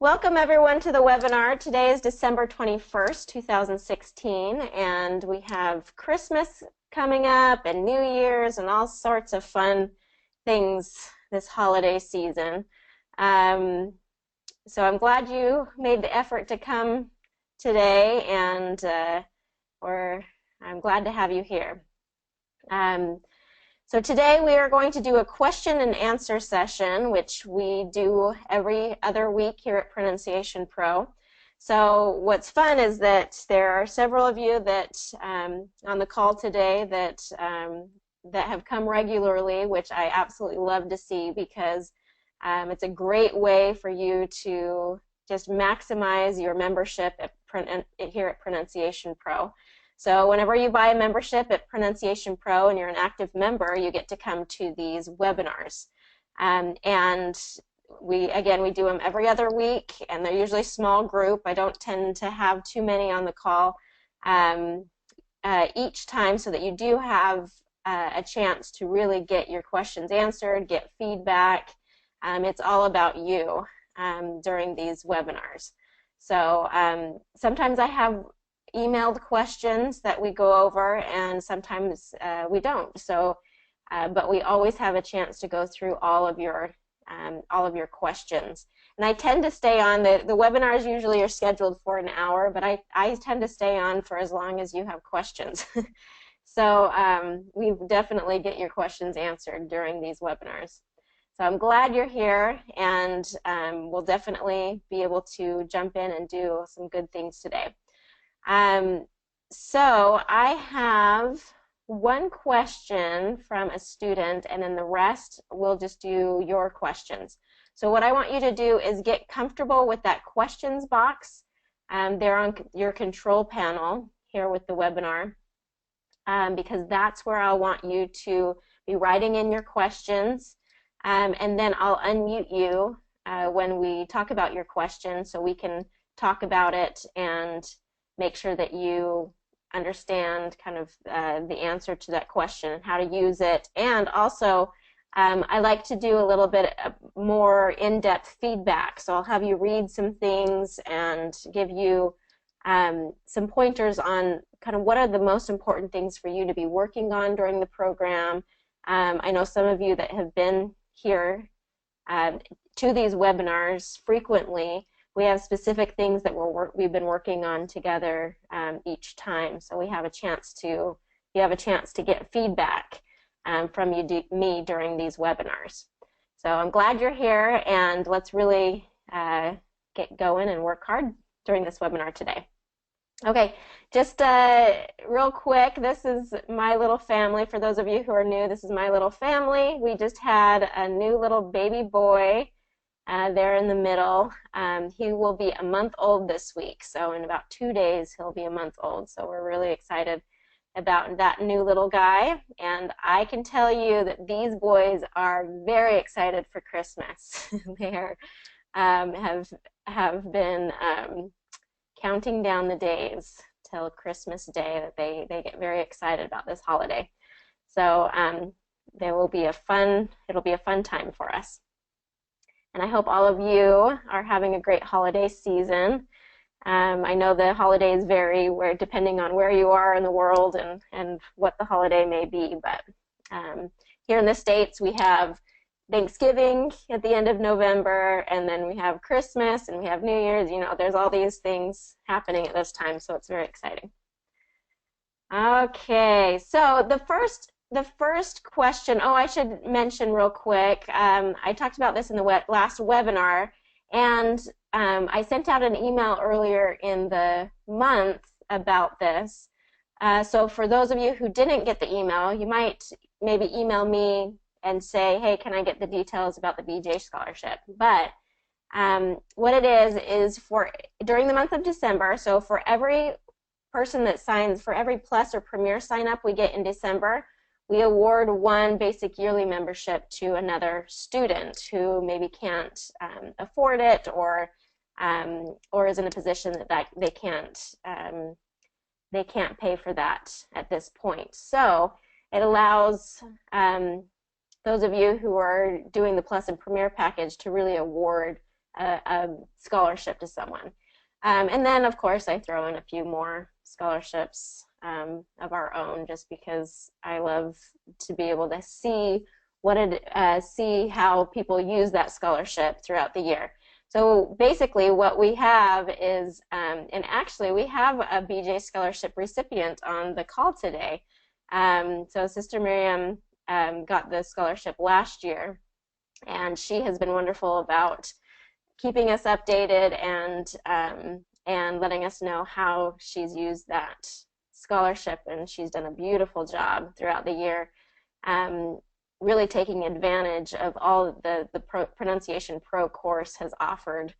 Welcome everyone to the webinar. Today is December 21st, 2016, and we have Christmas coming up and New Year's and all sorts of fun things this holiday season. So I'm glad you made the effort to come today, and I'm glad to have you here. So today we are going to do a question and answer session, which we do every other week here at Pronunciation Pro. So what's fun is that there are several of you that on the call today that have come regularly, which I absolutely love to see, because it's a great way for you to just maximize your membership here at Pronunciation Pro. So whenever you buy a membership at Pronunciation Pro and you're an active member, you get to come to these webinars. And we do them every other week, and they're usually a small group. I don't tend to have too many on the call each time, so that you do have a chance to really get your questions answered, get feedback. It's all about you during these webinars. So sometimes I have emailed questions that we go over, and sometimes we don't. So, but we always have a chance to go through all of your questions. And I tend to stay on. The webinars usually are scheduled for an hour, but I tend to stay on for as long as you have questions. So we definitely get your questions answered during these webinars. So I'm glad you're here, and we'll definitely be able to jump in and do some good things today. So I have one question from a student, and then the rest we'll just do your questions. So what I want you to do is get comfortable with that questions box. They're on your control panel here with the webinar, because that's where I want you to be writing in your questions, and then I'll unmute you when we talk about your question, so we can talk about it and make sure that you understand kind of the answer to that question, how to use it. And also, I like to do a little bit more in-depth feedback. So I'll have you read some things and give you some pointers on kind of what are the most important things for you to be working on during the program. I know some of you that have been here to these webinars frequently, we have specific things that we've been working on together each time, so you have a chance to get feedback from me during these webinars. So I'm glad you're here, and let's really get going and work hard during this webinar today. Okay, just real quick, this is my little family. For those of you who are new, this is my little family. We just had a new little baby boy. There in the middle. He will be a month old this week, so in about 2 days he'll be a month old. So we're really excited about that new little guy, and I can tell you that these boys are very excited for Christmas. They have been counting down the days till Christmas Day. That they get very excited about this holiday. So it'll be a fun time for us. And I hope all of you are having a great holiday season. I know the holidays vary depending on where you are in the world and what the holiday may be, but here in the States we have Thanksgiving at the end of November, and then we have Christmas, and we have New Year's. You know, there's all these things happening at this time, so it's very exciting. Okay, so the first question, I should mention real quick, I talked about this in the last webinar, and I sent out an email earlier in the month about this. So for those of you who didn't get the email, you might maybe email me and say, hey, can I get the details about the BJ scholarship? But what it is for during the month of December, so for every person that signs, for every Plus or Premier sign up we get in December, we award one basic yearly membership to another student who maybe can't afford it, or is in a position that they can't pay for that at this point. So it allows those of you who are doing the Plus and Premier package to really award a scholarship to someone. And then, of course, I throw in a few more scholarships of our own, just because I love to be able to see see how people use that scholarship throughout the year. So basically, what we have is, and actually, we have a BJ Scholarship recipient on the call today. So Sister Miriam got the scholarship last year, and she has been wonderful about keeping us updated and letting us know how she's used that scholarship, and she's done a beautiful job throughout the year, really taking advantage of all the Pronunciation Pro course has offered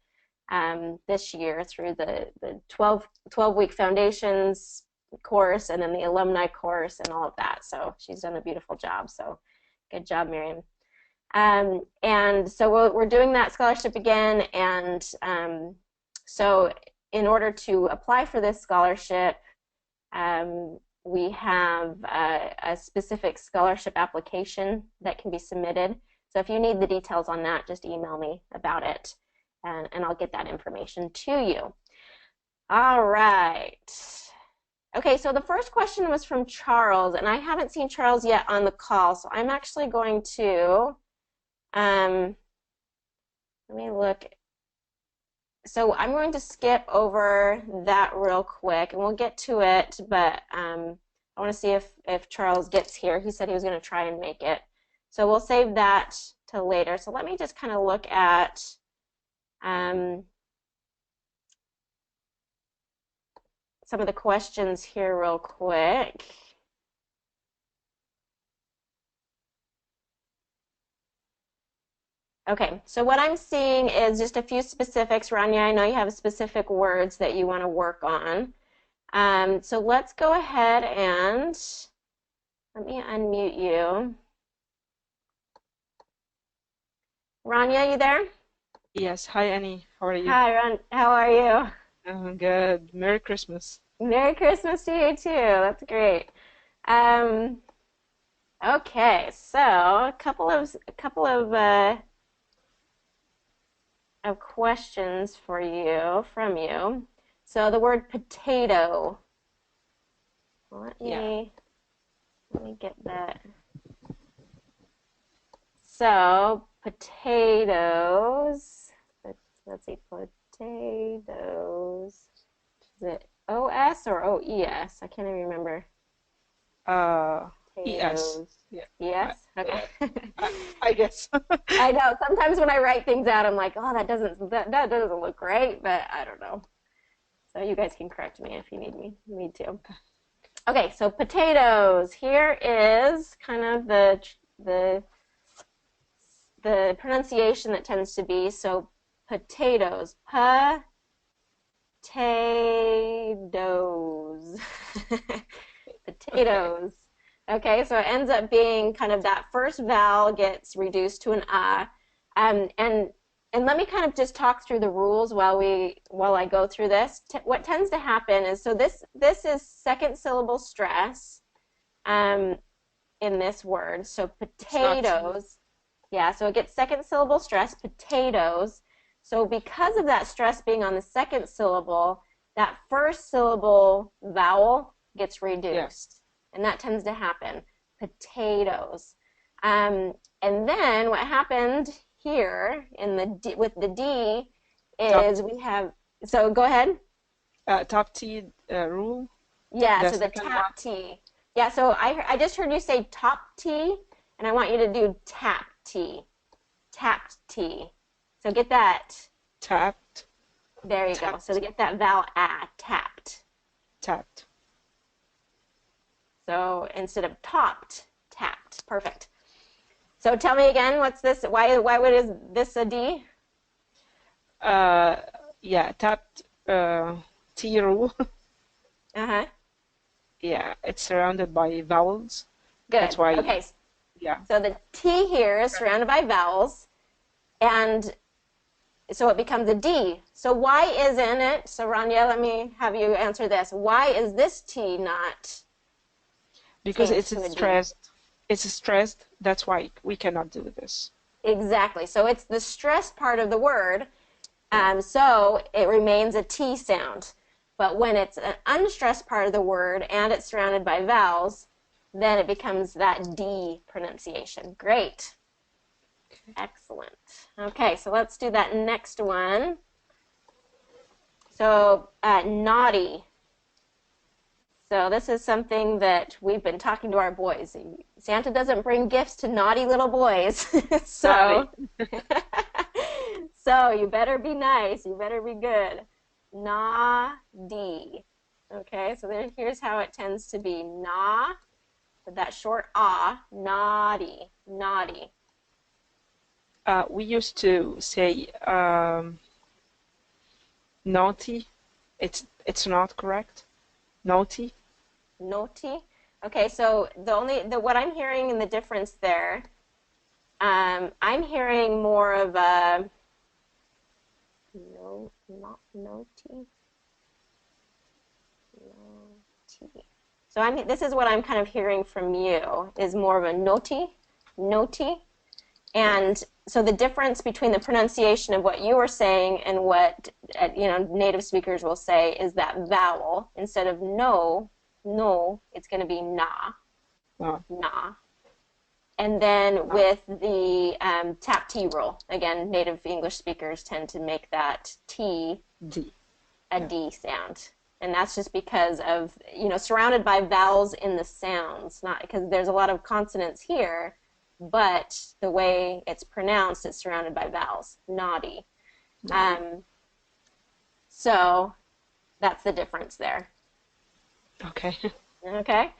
this year through the 12-week foundations course and then the alumni course and all of that. So she's done a beautiful job. So good job, Miriam. And so we're doing that scholarship again, and so in order to apply for this scholarship, we have a specific scholarship application that can be submitted. So if you need the details on that, just email me about it, and I'll get that information to you. All right. Okay, so the first question was from Charles, and I haven't seen Charles yet on the call, so I'm actually going to let me look. So I'm going to skip over that real quick, and we'll get to it, but I want to see if Charles gets here. He said he was going to try and make it. So we'll save that till later. So let me just kind of look at some of the questions here real quick. Okay, so what I'm seeing is just a few specifics. Rania, I know you have specific words that you want to work on. So let's go ahead and let me unmute you. Rania, you there? Yes. Hi, Annie. How are you? Hi, Ron. How are you? I'm good. Merry Christmas. Merry Christmas to you too. That's great. Okay, so a couple of questions for you from you. So the word potato. Let me get that. So potatoes. Let's see, potatoes. Is it O-S or O-E-S? I can't even remember. E-S. Yeah. Yes? Okay. I guess. I know. Sometimes when I write things out, I'm like, oh, that doesn't look right, but I don't know. So you guys can correct me if you need to. Okay, so potatoes. Here is kind of the pronunciation that tends to be. So potatoes. Pu-tA-dOz. Potatoes. Okay, so it ends up being kind of that first vowel gets reduced to an and let me kind of just talk through the rules while I go through this. What tends to happen is, so this is second syllable stress in this word. So potatoes, yeah, so it gets second syllable stress, potatoes. So because of that stress being on the second syllable, that first syllable vowel gets reduced. Yeah. And that tends to happen, potatoes. And then what happened here in with the D is we have, so go ahead. Top T rule? Yeah, so the tap T. Yeah, so I just heard you say top T, and I want you to do tap T. Tapped T. So get that. Tapped. There you go. So to get that vowel tapped. Tapped. So instead of topped, tapped. Perfect. So tell me again, what's this? Why is this a D? Yeah, tapped T rule. Uh-huh. Yeah, it's surrounded by vowels. Good. That's why. Okay. Yeah. So the T here is surrounded by vowels, and so it becomes a D. So why isn't it? So Rania, let me have you answer this. Why is this T not? Because it's stressed. It's stressed. That's why we cannot do this. Exactly. So it's the stressed part of the word, So it remains a T sound. But when it's an unstressed part of the word and it's surrounded by vowels, then it becomes that D pronunciation. Great. Excellent. Okay, so let's do that next one. So naughty. So this is something that we've been talking to our boys. Santa doesn't bring gifts to naughty little boys. So, so you better be nice. You better be good. Na-D. Okay, so then here's how it tends to be. Na, with that short ah, naughty, naughty. We used to say naughty. It's not correct. Naughty. Naughty. Okay, so what I'm hearing in the difference there, I'm hearing more of a no, not naughty. Naughty. So this is what I'm kind of hearing from you is more of a naughty, naughty. And so the difference between the pronunciation of what you were saying and what native speakers will say is that vowel. Instead of no, it's going to be na, na. And then with the pu-tA-T rule, again, native English speakers tend to make that T a D sound. And that's just because of, surrounded by vowels in the sounds, not because there's a lot of consonants here, but the way it's pronounced, it's surrounded by vowels. Naughty. So that's the difference there. Okay. Okay.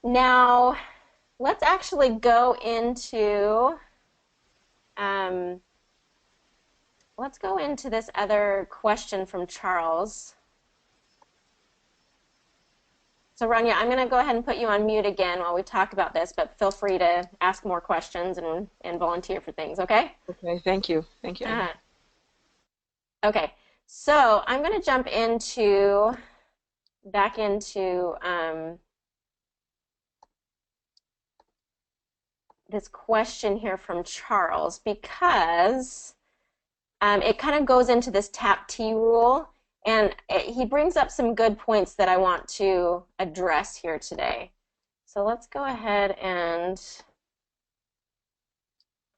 Now let's actually go into this other question from Charles. So Rania, I'm going to go ahead and put you on mute again while we talk about this, but feel free to ask more questions and volunteer for things, okay? Okay, thank you. Thank you. Okay, so I'm going to jump back into this question here from Charles because it kind of goes into this pu-tA-T rule. And he brings up some good points that I want to address here today. So let's go ahead and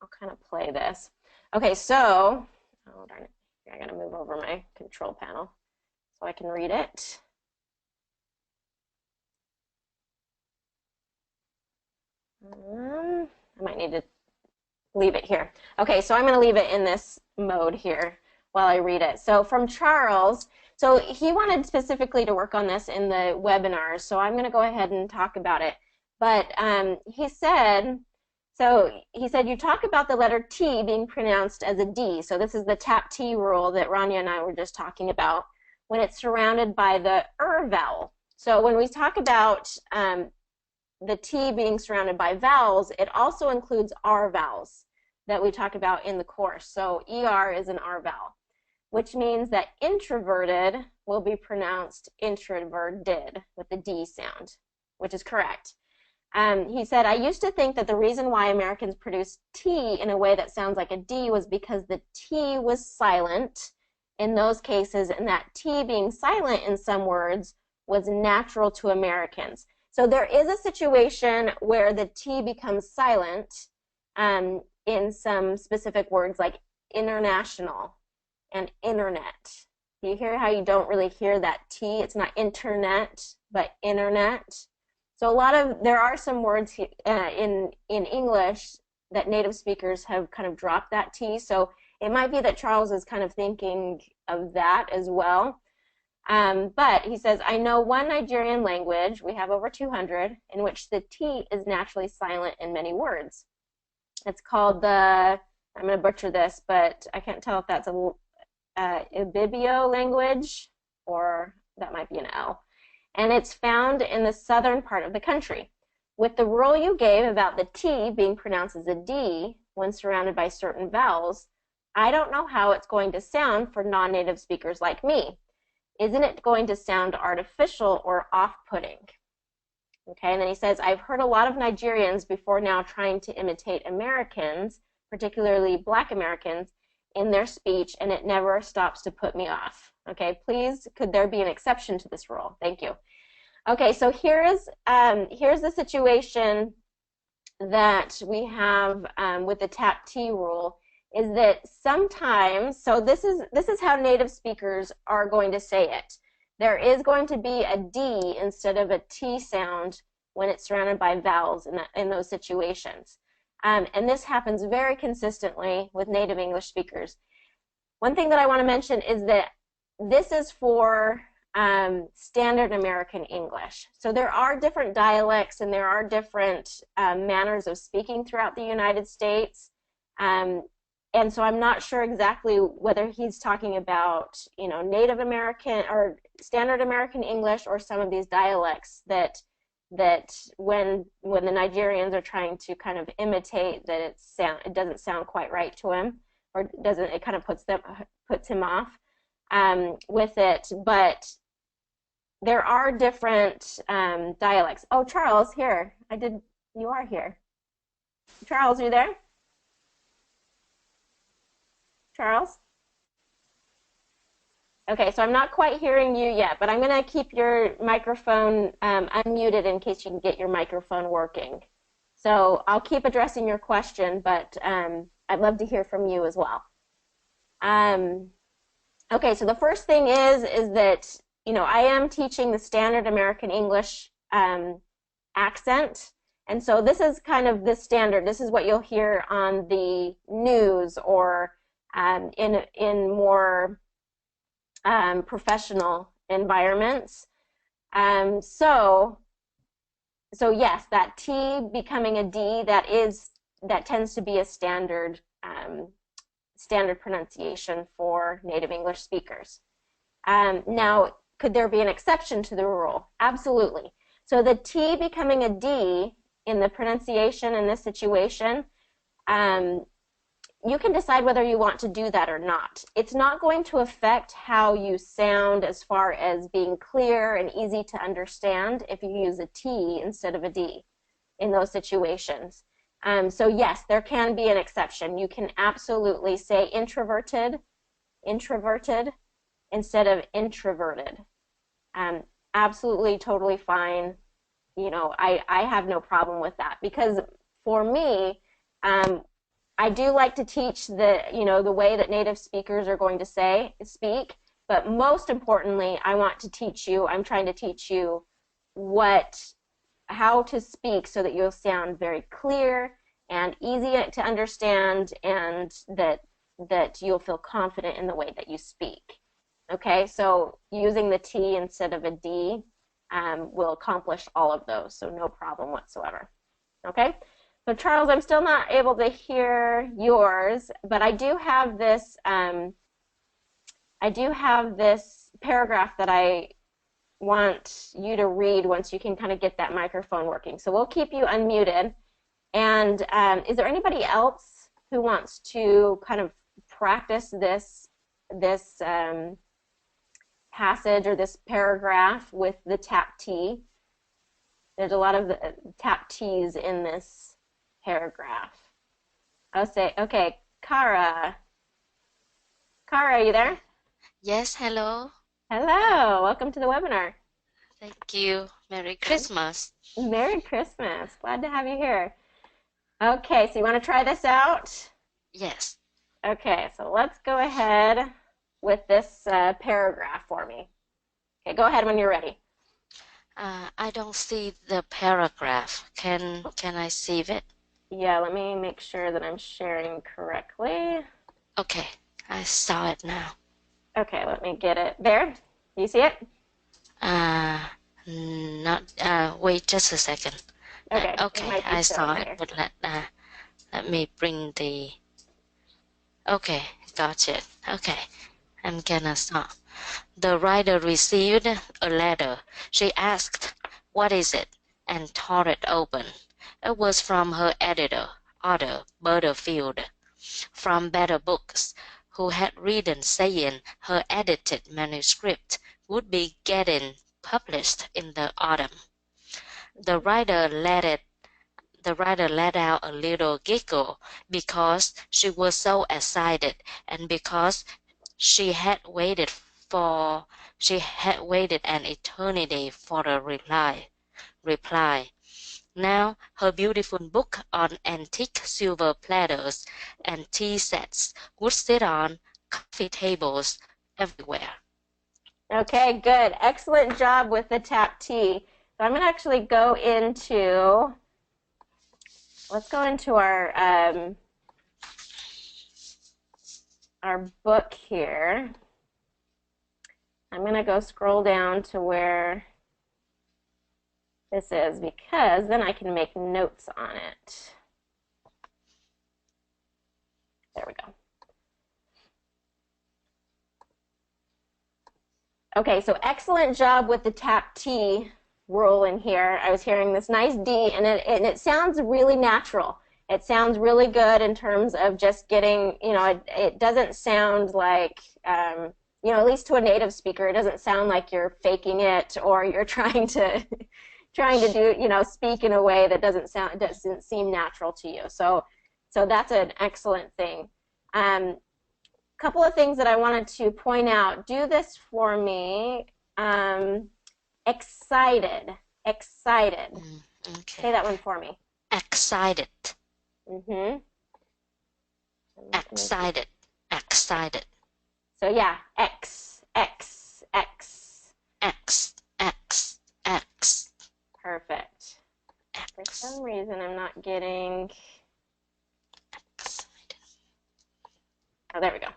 I'll kind of play this. Okay, so, oh darn it, I gotta move over my control panel so I can read it. I might need to leave it here. Okay, so I'm going to leave it in this mode here while I read it. So from Charles, so he wanted specifically to work on this in the webinars, so I'm going to go ahead and talk about it. But he said, you talk about the letter T being pronounced as a D. So this is the pu-tA-T rule that Rania and I were just talking about when it's surrounded by the vowel. So when we talk about the T being surrounded by vowels, it also includes R vowels that we talk about in the course. So ER is an R vowel, which means that introverted will be pronounced introverted with the D sound, which is correct. He said, I used to think that the reason why Americans produce T in a way that sounds like a D was because the T was silent in those cases, and that T being silent in some words was natural to Americans. So there is a situation where the T becomes silent in some specific words like international and internet. You hear how you don't really hear that T? It's not internet, but internet. So there are some words in English that native speakers have kind of dropped that T. So it might be that Charles is kind of thinking of that as well. But he says, I know one Nigerian language, we have over 200, in which the T is naturally silent in many words. It's called I'm going to butcher this, but I can't tell if that's a Ibibio language, or that might be an L. And it's found in the southern part of the country. With the rule you gave about the T being pronounced as a D when surrounded by certain vowels, I don't know how it's going to sound for non-native speakers like me. Isn't it going to sound artificial or off-putting? Okay, and then he says, I've heard a lot of Nigerians before now trying to imitate Americans, particularly Black Americans, in their speech, and it never stops to put me off. Okay, please, could there be an exception to this rule? Thank you. Okay, so here's the situation that we have with the pu-tA-dOz rule, is that sometimes, so this is how native speakers are going to say it. There is going to be a D instead of a T sound when it's surrounded by vowels in those situations. And this happens very consistently with native English speakers. One thing that I want to mention is that this is for standard American English. So there are different dialects and there are different manners of speaking throughout the United States. And so I'm not sure exactly whether he's talking about, you know, Native American or standard American English or some of these dialects that when the Nigerians are trying to kind of imitate, that it doesn't sound quite right to him, or it kind of puts him off with it. But there are different dialects. Oh, Charles, here. You are here. Charles, are you there? Charles? Okay, so I'm not quite hearing you yet, but I'm going to keep your microphone unmuted in case you can get your microphone working. So I'll keep addressing your question, but I'd love to hear from you as well. Okay, so the first thing is that, you know, I am teaching the standard American English accent. And so this is kind of the standard. This is what you'll hear on the news or in more professional environments. So yes, that T becoming a D, that tends to be a standard pronunciation for native English speakers. Now, could there be an exception to the rule? Absolutely. So the T becoming a D in the pronunciation in this situation, you can decide whether you want to do that or not. It's not going to affect how you sound as far as being clear and easy to understand if you use a T instead of a D in those situations. So yes, there can be an exception. You can absolutely say introverted instead of introverted. Absolutely, totally fine. You know, I have no problem with that, because for me, I do like to teach the way that native speakers are going to speak, but most importantly, I'm trying to teach you how to speak so that you'll sound very clear and easy to understand, and that you'll feel confident in the way that you speak. Okay, so using the T instead of a D will accomplish all of those, so no problem whatsoever. Okay, so Charles, I'm still not able to hear yours, but I do have this paragraph that I want you to read once you can kind of get that microphone working. So we'll keep you unmuted. And is there anybody else who wants to kind of practice this passage or this paragraph with the pu-tA-dOz? There's a lot of the pu-tA-dOz in this paragraph. I'll say, okay, Kara. Kara, are you there? Yes, hello. Hello, welcome to the webinar. Thank you. Merry Christmas. Merry Christmas. Glad to have you here. Okay, so you want to try this out? Yes. Okay, so let's go ahead with this paragraph for me. Okay, go ahead when you're ready. I don't see the paragraph. Can I see it? Yeah, let me make sure that I'm sharing correctly. Okay, I saw it now. Okay, let me get it. There? You see it? Wait just a second. Okay. Okay, I saw it, but let me bring the... Okay, got it. Okay, I'm gonna stop. The writer received a letter. She asked, "What is it?" and tore it open. It was from her editor, Arthur Butterfield, from Better Books, who had written saying her edited manuscript would be getting published in the autumn. The writer let The writer let out a little giggle because she was so excited and because she had waited an eternity for a reply. Now her beautiful book on antique silver platters and tea sets would sit on coffee tables everywhere. Okay, good. Excellent job with the pu-tA-dOz. So I'm going to actually go into, let's go into our book here. I'm going to go scroll down to where this is because then I can make notes on it. There we go. Okay, so excellent job with the pu-tA-dOz rule in here. I was hearing this nice D, and it sounds really natural. It sounds really good in terms of just getting, it doesn't sound like, at least to a native speaker, it doesn't sound like you're faking it or you're trying to do, speak in a way that doesn't seem natural to you. So that's an excellent thing. Couple of things that I wanted to point out. Do this for me. Excited. Okay. Say that one for me. Excited. Mm-hmm. Excited. So yeah, X. Perfect. For some reason, I'm not getting. Excited. Oh, there we go.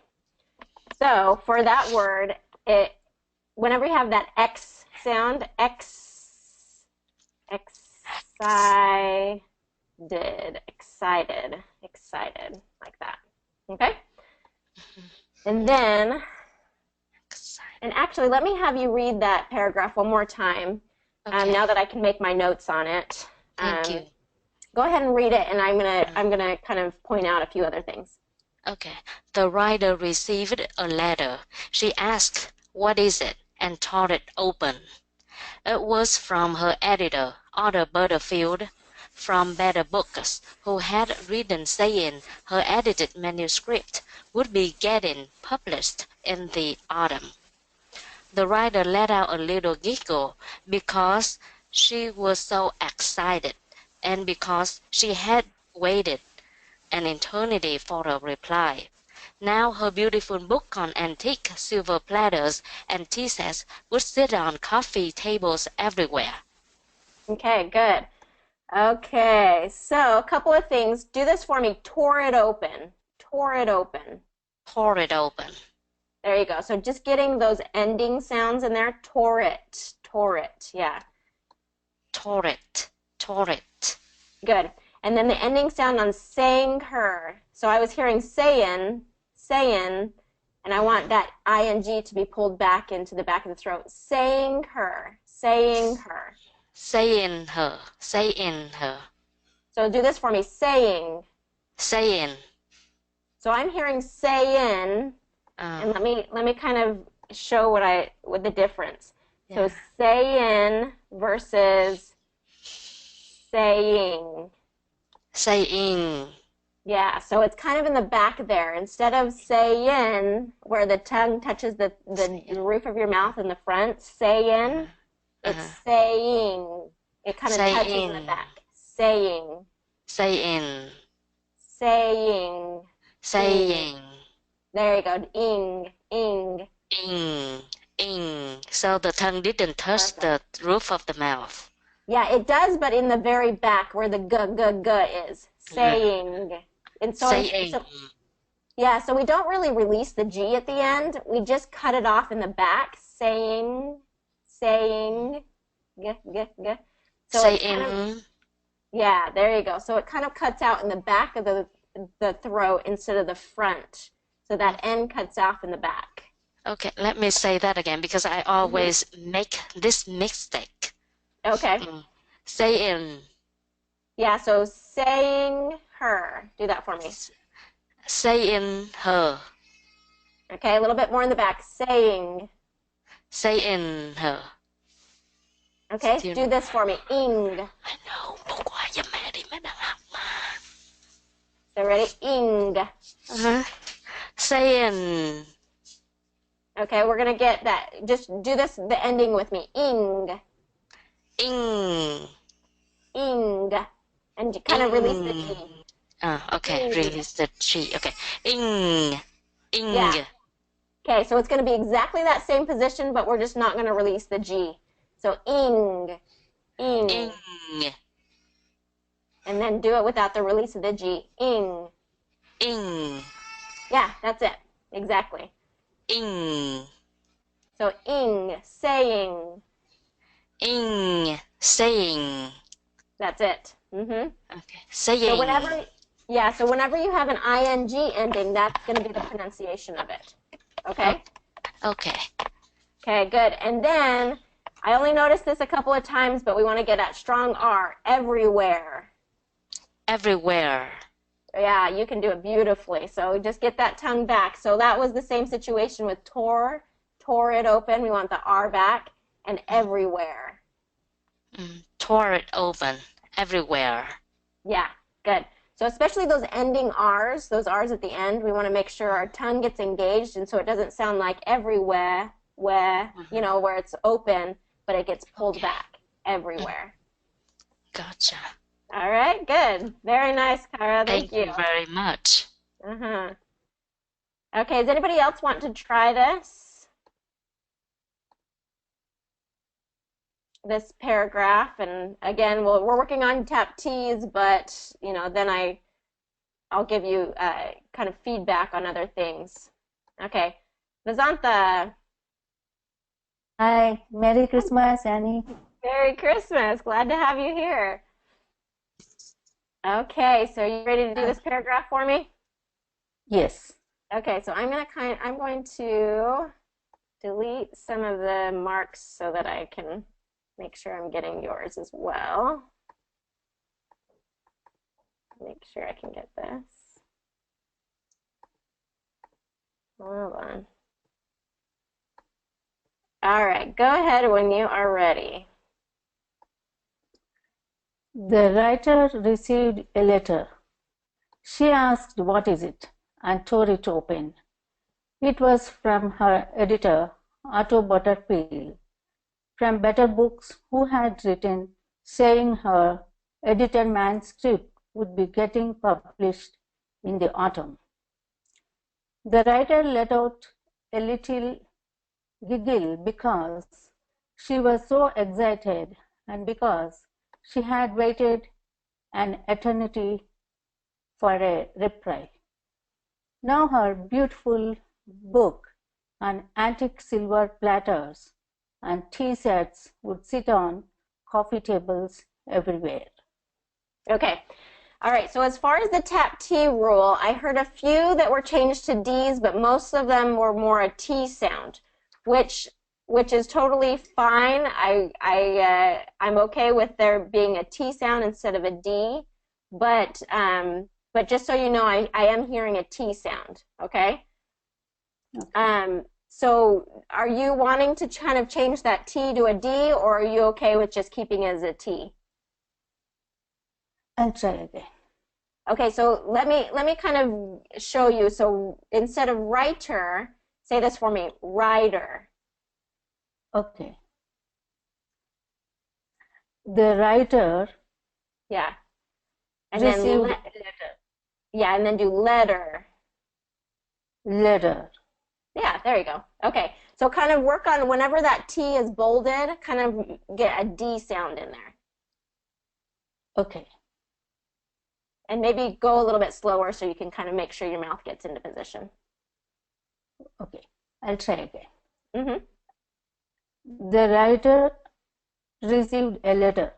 So for that word, whenever you have that X sound, excited, like that. Okay? And then, and actually, let me have you read that paragraph one more time. Okay. Now that I can make my notes on it. Thank you. Go ahead and read it, and I'm gonna kind of point out a few other things. Okay. The writer received a letter. She asked, "What is it?" and tore it open. It was from her editor, Arthur Butterfield, from Better Books, who had written saying her edited manuscript would be getting published in the autumn. The writer let out a little giggle because she was so excited and because she had waited an eternity for a reply. Now her beautiful book on antique silver platters and tea sets would sit on coffee tables everywhere. Okay, good. Okay, so a couple of things. Do this for me. Tore it open. Tore it open. There you go. So just getting those ending sounds in there. Tore it. Yeah. Tore it. Good. And then the ending sound on sang her. So I was hearing sayin', and I want that ing to be pulled back into the back of the throat. Sang her. Saying her. So do this for me. Saying. So I'm hearing sayin', and let me kind of show what the difference. Yeah. So sayin' versus saying. Yeah, so it's kind of in the back there. Instead of sayin', where the tongue touches the roof of your mouth in the front, sayin', it's saying. It kind of touches in the back. Saying. There you go. Ing. So the tongue didn't touch the roof of the mouth. Yeah, it does, but in the very back where the g is. Saying. And so, so we don't really release the G at the end. We just cut it off in the back. Saying. G. So saying. Yeah, there you go. So it kind of cuts out in the back of the throat instead of the front. So that N cuts off in the back. Okay, let me say that again because I always make this mistake. Okay. Saying. Yeah, so saying her. Do that for me. Saying her. Okay, a little bit more in the back. Saying. Her. Okay, do this for me. Ing. I know. So ready? Ing. Saying. Okay, we're going to get that. Just do this, the ending with me. Ing. Ing. Ing. And you kind of release the G. Okay, Ing. release the G. Okay. Ing. Ing. Yeah. Okay, so it's going to be exactly that same position, but we're just not going to release the G. So ing. Ing. Ing. And then do it without the release of the G. Ing. Ing. Yeah, that's it. Exactly. Ing. So ing, saying. Ing. Saying. That's it. Okay. Saying. So whenever you have an ing ending, that's going to be the pronunciation of it. Okay? Okay. Okay, good. And then I only noticed this a couple of times, but we want to get that strong R. Everywhere. Everywhere. Yeah, you can do it beautifully. So just get that tongue back. So that was the same situation with tore it open. We want the R back. And everywhere. Tore it open. Everywhere. Yeah, good. So especially those ending R's, those R's at the end, we want to make sure our tongue gets engaged, and so it doesn't sound like everywhere, where it's open, but it gets pulled back. Everywhere. Gotcha. All right, good. Very nice, Kara. Thank you. Thank you very much. Okay, does anybody else want to try this paragraph? And again, we're working on pu-tA-dOz, but then I'll give you kind of feedback on other things. Okay, Vazantha. Hi, Merry Christmas, Annie. Merry Christmas. Glad to have you here. Okay, so are you ready to do this paragraph for me? Yes. Okay, so I'm going to delete some of the marks so that I can make sure I'm getting yours as well. Make sure I can get this. Hold on. All right, go ahead when you are ready. The writer received a letter. She asked, "What is it?" and tore it open. It was from her editor, Otto Butterfield, from Better Books, who had written saying her edited manuscript would be getting published in the autumn. The writer let out a little giggle because she was so excited and because she had waited an eternity for a reply. Now her beautiful book on antique silver platters and tea sets would sit on coffee tables everywhere. Okay. All right, so as far as the pu-tA-T rule, I heard a few that were changed to D's, but most of them were more a T sound, which is totally fine. I'm okay with there being a T sound instead of a D, but just so you know, I am hearing a T sound, okay? So are you wanting to kind of change that T to a D, or are you okay with just keeping it as a T? I'll try again. Okay, so let me kind of show you. So instead of writer, say this for me, rider. Okay. The writer Yeah. And received then a letter. Yeah, and then do letter. Letter. Yeah, there you go. Okay, so kind of work on whenever that T is bolded, kind of get a D sound in there. Okay. And maybe go a little bit slower so you can kind of make sure your mouth gets into position. Okay, I'll try again. Mm-hmm. The writer received a letter.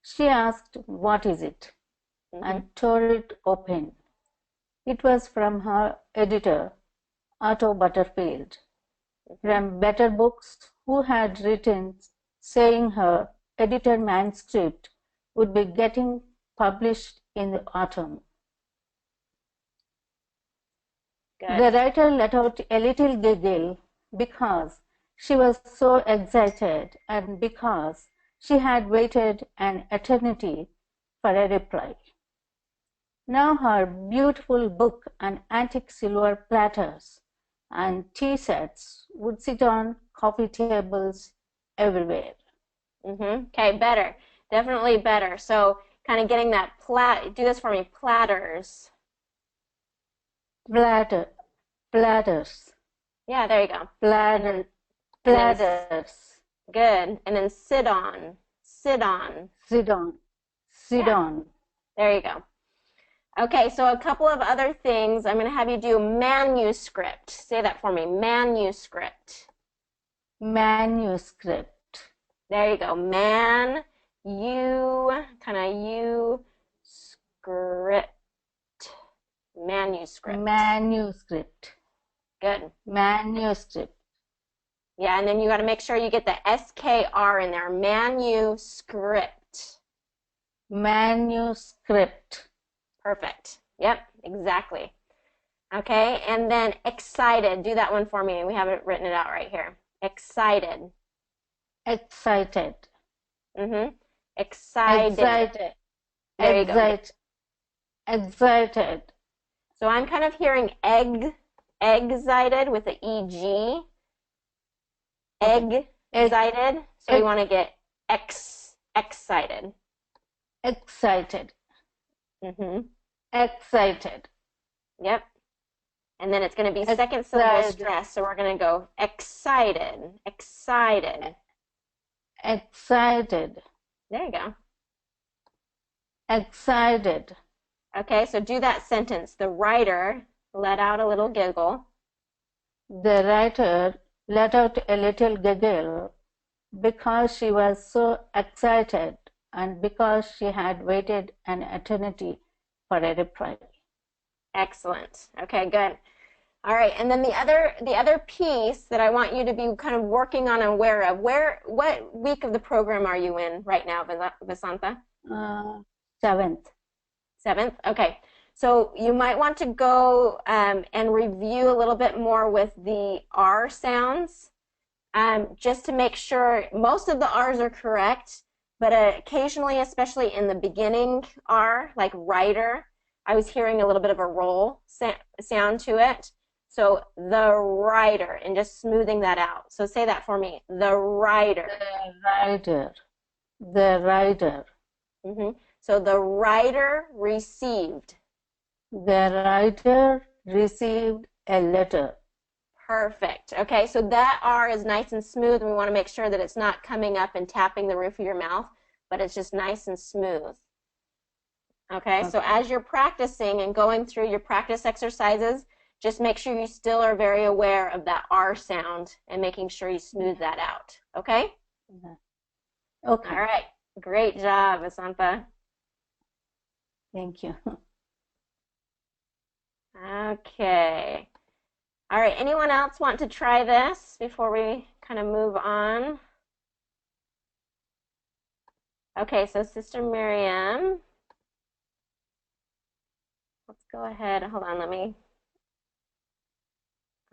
She asked, "What is it?" and tore it open. It was from her editor, Otto Butterfield, from Better Books, who had written saying her edited manuscript would be getting published in the autumn. Good. The writer let out a little giggle because she was so excited and because she had waited an eternity for a reply. Now her beautiful book and antique silver platters and tea sets would sit on coffee tables everywhere. Okay, better. Definitely better. So kind of getting that do this for me, platters. Platters. Yeah, there you go. Platters. Good. And then sit on. Sit on. Sit on. Sit on. There you go. Okay, so a couple of other things. I'm going to have you do manuscript. Say that for me. Manuscript. Manuscript. There you go. Script. Manuscript. Manuscript. Good. Manuscript. Yeah, and then you got to make sure you get the SKR in there. Manuscript. Manuscript. Perfect. Yep, exactly. Okay, and then excited. Do that one for me. We haven't written it out right here. Excited. Excited. Excited. Excited. There you go. Excited. So I'm kind of hearing excited with the EG. Excited. So we want to get excited. Excited. Excited. Yep. And then it's going to be second syllable stress. So we're going to go excited. Excited. Excited. There you go. Excited. Okay, so do that sentence. The writer let out a little giggle. The writer let out a little giggle because she was so excited and because she had waited an eternity for a reply. Excellent. Okay, good. All right, and then the other piece that I want you to be kind of working on and aware of. What week of the program are you in right now, Vasantha? 7th. 7th? Okay. So you might want to go and review a little bit more with the R sounds, just to make sure most of the R's are correct, but occasionally, especially in the beginning R, like writer, I was hearing a little bit of a roll sound to it. So the writer, and just smoothing that out. So say that for me. The writer. The writer. The writer. So the writer received. The writer received a letter. Perfect. Okay, so that R is nice and smooth, and we want to make sure that it's not coming up and tapping the roof of your mouth, but it's just nice and smooth. Okay, so as you're practicing and going through your practice exercises, just make sure you still are very aware of that R sound and making sure you smooth that out. Okay? Okay. All right. Great job, Vasantha. Thank you. Okay. All right. Anyone else want to try this before we kind of move on? Okay, so Sister Miriam. Let's go ahead. Hold on, let me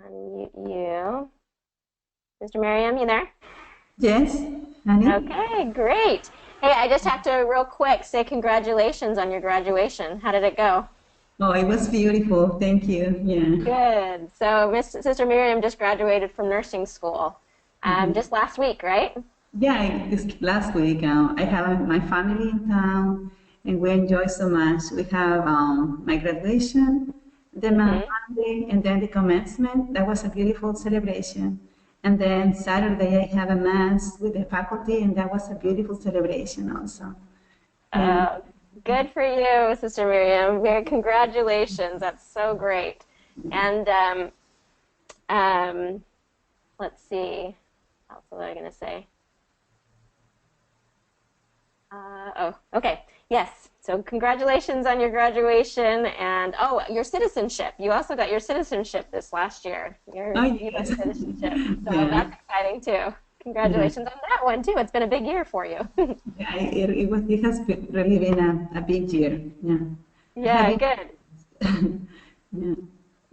unmute you. Sister Miriam, you there? Yes, honey. Okay, great. Hey, I just have to real quick say congratulations on your graduation. How did it go? Oh, it was beautiful. Thank you. Yeah. Good. So Sister Miriam just graduated from nursing school just last week, right? Yeah, this last week I have my family in town, and we enjoy so much. We have my graduation, then my family, and then the commencement. That was a beautiful celebration. And then Saturday I have a mass with the faculty, and that was a beautiful celebration also. Good for you, Sister Miriam. Very congratulations. That's so great. And let's see. What else was I going to say? Okay. Yes. So congratulations on your graduation, and your citizenship. You also got your citizenship this last year. Your U.S. citizenship. So that's exciting too. Congratulations on that one too. It's been a big year for you. Yeah, it has really been a big year. Yeah. Yeah. Good. Yeah.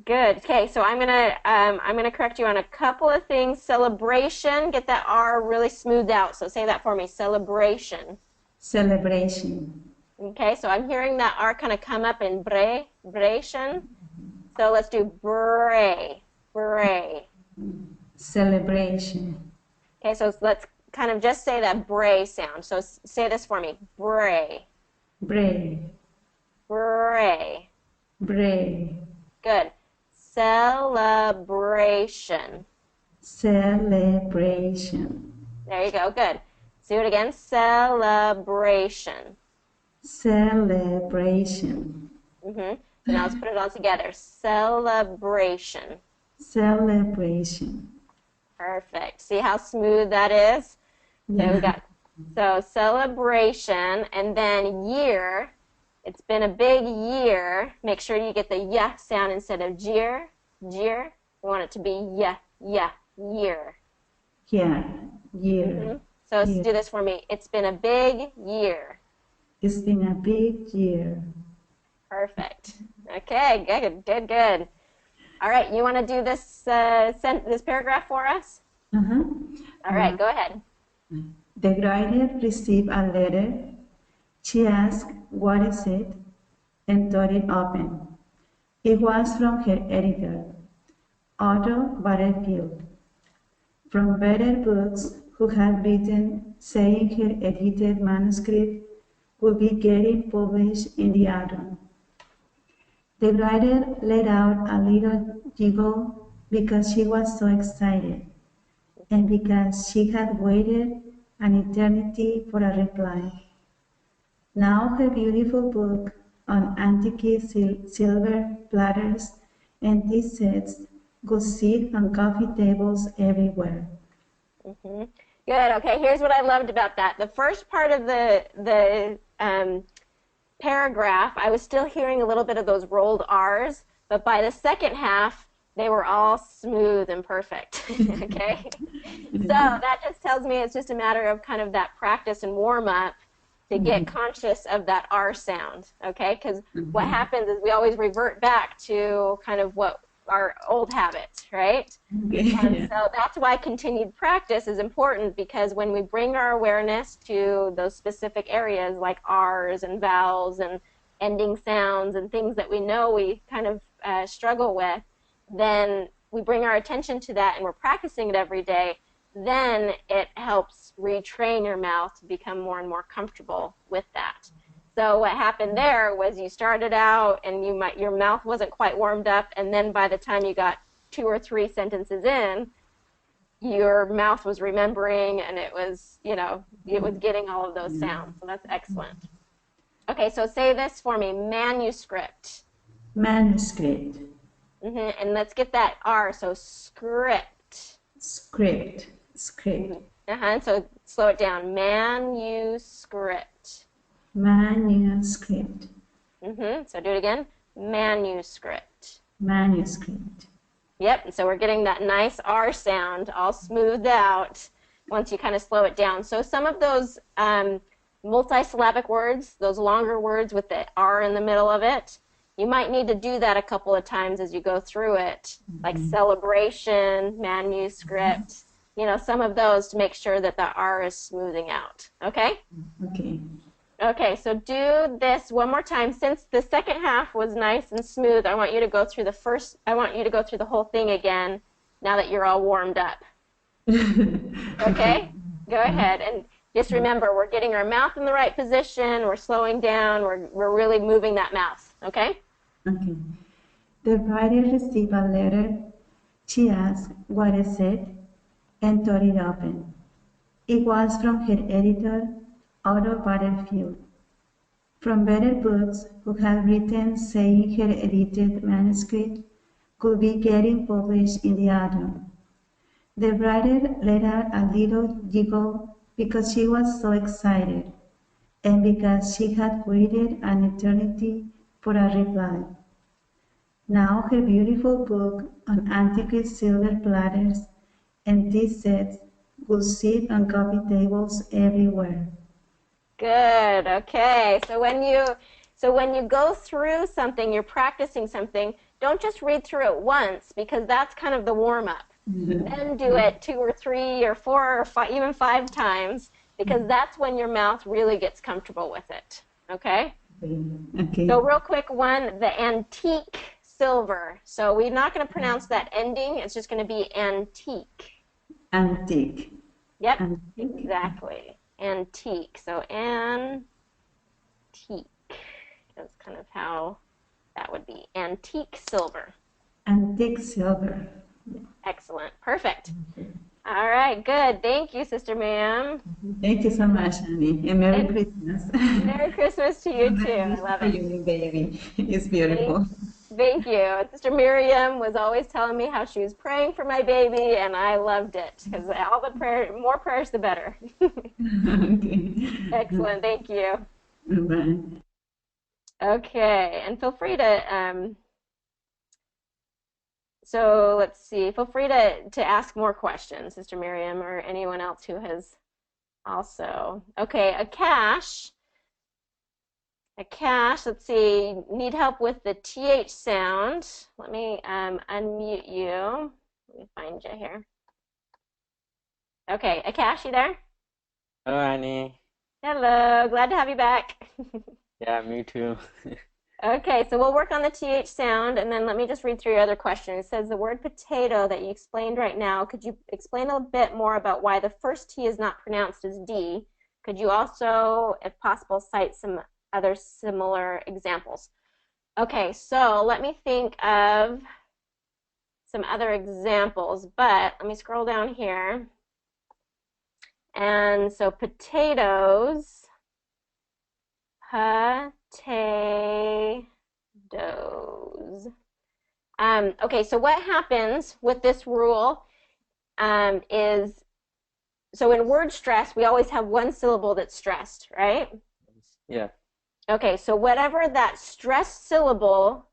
Good. Okay, so I'm gonna correct you on a couple of things. Celebration. Get that R really smoothed out. So say that for me. Celebration. Celebration. Okay, so I'm hearing that R kind of come up in bration. So let's do bray, bray. Celebration. Okay, so let's kind of just say that bray sound. So say this for me. Bray, Bray. bray. Bray. Good. Celebration. Celebration. There you go. Good. Let's do it again. Celebration. Celebration. So now let's put it all together. Celebration. Celebration. Perfect. See how smooth that is? Yeah. Okay, we got so celebration and then year. It's been a big year. Make sure you get the y sound instead of jeer. Jeer. We want it to be year. Yeah. Year. So let's do this for me. It's been a big year. It's been a big year. Perfect. Okay, good. All right, you want to do this this paragraph for us? All right, go ahead. The writer received a letter. She asked, "What is it?" and tore it open. It was from her editor, Otto Butterfield, from Better Books, who had written saying her edited manuscript would be getting published in the autumn. The writer let out a little giggle because she was so excited, and because she had waited an eternity for a reply. Now her beautiful book on antique silver platters and tea sets would sit on coffee tables everywhere. Good. Okay, here's what I loved about that. The first part of the paragraph, I was still hearing a little bit of those rolled R's, but by the second half, they were all smooth and perfect. Okay? So that just tells me it's just a matter of kind of that practice and warm up to get conscious of that R sound. Okay? Because what happens is we always revert back to kind of what our old habits, right? And so that's why continued practice is important, because when we bring our awareness to those specific areas like R's and vowels and ending sounds and things that we know we kind of struggle with, then we bring our attention to that and we're practicing it every day, then it helps retrain your mouth to become more and more comfortable with that. So what happened there was you started out and your mouth wasn't quite warmed up, and then by the time you got 2 or 3 sentences in, your mouth was remembering and it was, it was getting all of those sounds. So that's excellent. Okay, so say this for me, manuscript. Manuscript. And let's get that R, so script. Script. So slow it down, manuscript. Manuscript. So do it again, manuscript. Manuscript. Yep, and so we're getting that nice R sound all smoothed out once you kind of slow it down. So some of those multisyllabic words, those longer words with the R in the middle of it, you might need to do that a couple of times as you go through it, like celebration, manuscript, some of those to make sure that the R is smoothing out, okay? Okay, so do this one more time. Since the second half was nice and smooth, I want you to go through the whole thing again now that you're all warmed up. Okay? Go ahead. And just remember, we're getting our mouth in the right position, we're slowing down, we're really moving that mouth, okay? Okay. The writer received a letter. She asked, "What is it?" and tore it open. It was from her editor, Otto Butterfield, from Better Books, who had written saying her edited manuscript could be getting published in the autumn. The writer let out a little giggle because she was so excited, and because she had waited an eternity for a reply. Now her beautiful book on antique silver platters and tea sets would sit on coffee tables everywhere. Good. Okay. So when you go through something, you're practicing something, don't just read through it once, because that's kind of the warm-up. Then do it 2 or 3 or 4 or 5, even 5 times, because that's when your mouth really gets comfortable with it. Okay? Okay. So real quick one, the antique silver. So we're not going to pronounce that ending. It's just going to be antique. Antique. Yep, Antique. exactly. Antique. So antique. That's kind of how that would be. Antique silver. Antique silver. Excellent. Perfect. All right, good. Thank you, Sister Ma'am. Thank you so much, Annie, and Merry And Christmas. Merry Christmas to you too. I love For it. your new baby. It's Thank, beautiful. thank you. Sister Miriam was always telling me how she was praying for my baby, and I loved it because all the prayer, more prayers, the better. Okay. Excellent. Thank you. Bye. Okay, and feel free to so let's see. Feel free to ask more questions, Sister Miriam, or anyone else who has also. Okay, a cache. Let's see. Need help with the TH sound. Let me unmute you. Let me find you here. Okay, Akash, you there? Hello, Annie. Hello, glad to have you back. Yeah, me too. Okay, so we'll work on the TH sound, and then let me just read through your other question. It says the word potato that you explained right now, could you explain a bit more about why the first T is not pronounced as D? Could you also, if possible, cite some other similar examples? Okay, so let me think of some other examples, but let me scroll down here. And so potatoes, pu-tA-dOz. Okay, so what happens with this rule is, so in word stress, we always have one syllable that's stressed, right? Yeah. Okay, so whatever that stressed syllable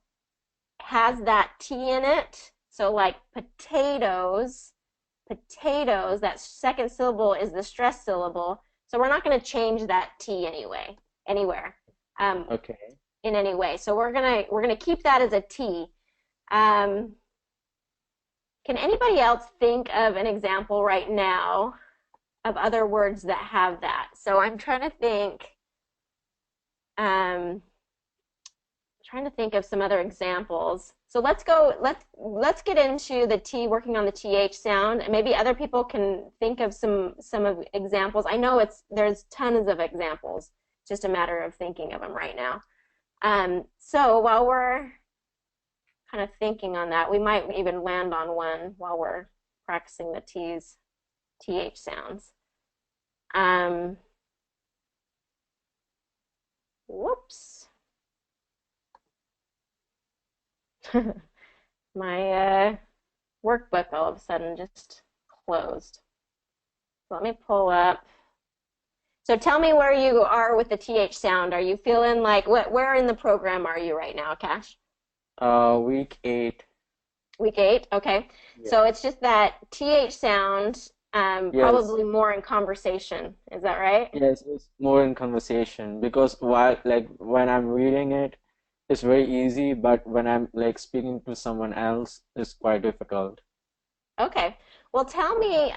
has that T in it, so like potatoes, that second syllable is the stressed syllable, so we're not going to change that T anywhere, Okay. in any way. So we're gonna keep that as a T. Can anybody else think of an example right now of other words that have that? So I'm trying to think. Trying to think of some other examples. So let's get into the T, working on the TH sound, and maybe other people can think of some of examples. I know there's tons of examples, just a matter of thinking of them right now. So while we're kind of thinking on that, we might even land on one while we're practicing the TH sounds. Whoops. My workbook all of a sudden just closed. So let me pull up. So tell me where you are with the TH sound. Are you feeling like, where in the program are you right now, Cash? Week 8. Week 8, okay. Yeah. So it's just that TH sound, Yes. probably more in conversation. Is that right? Yes, it's more in conversation because when I'm reading it, it's very easy, but when I'm like speaking to someone else, it's quite difficult. Okay. Well, tell me,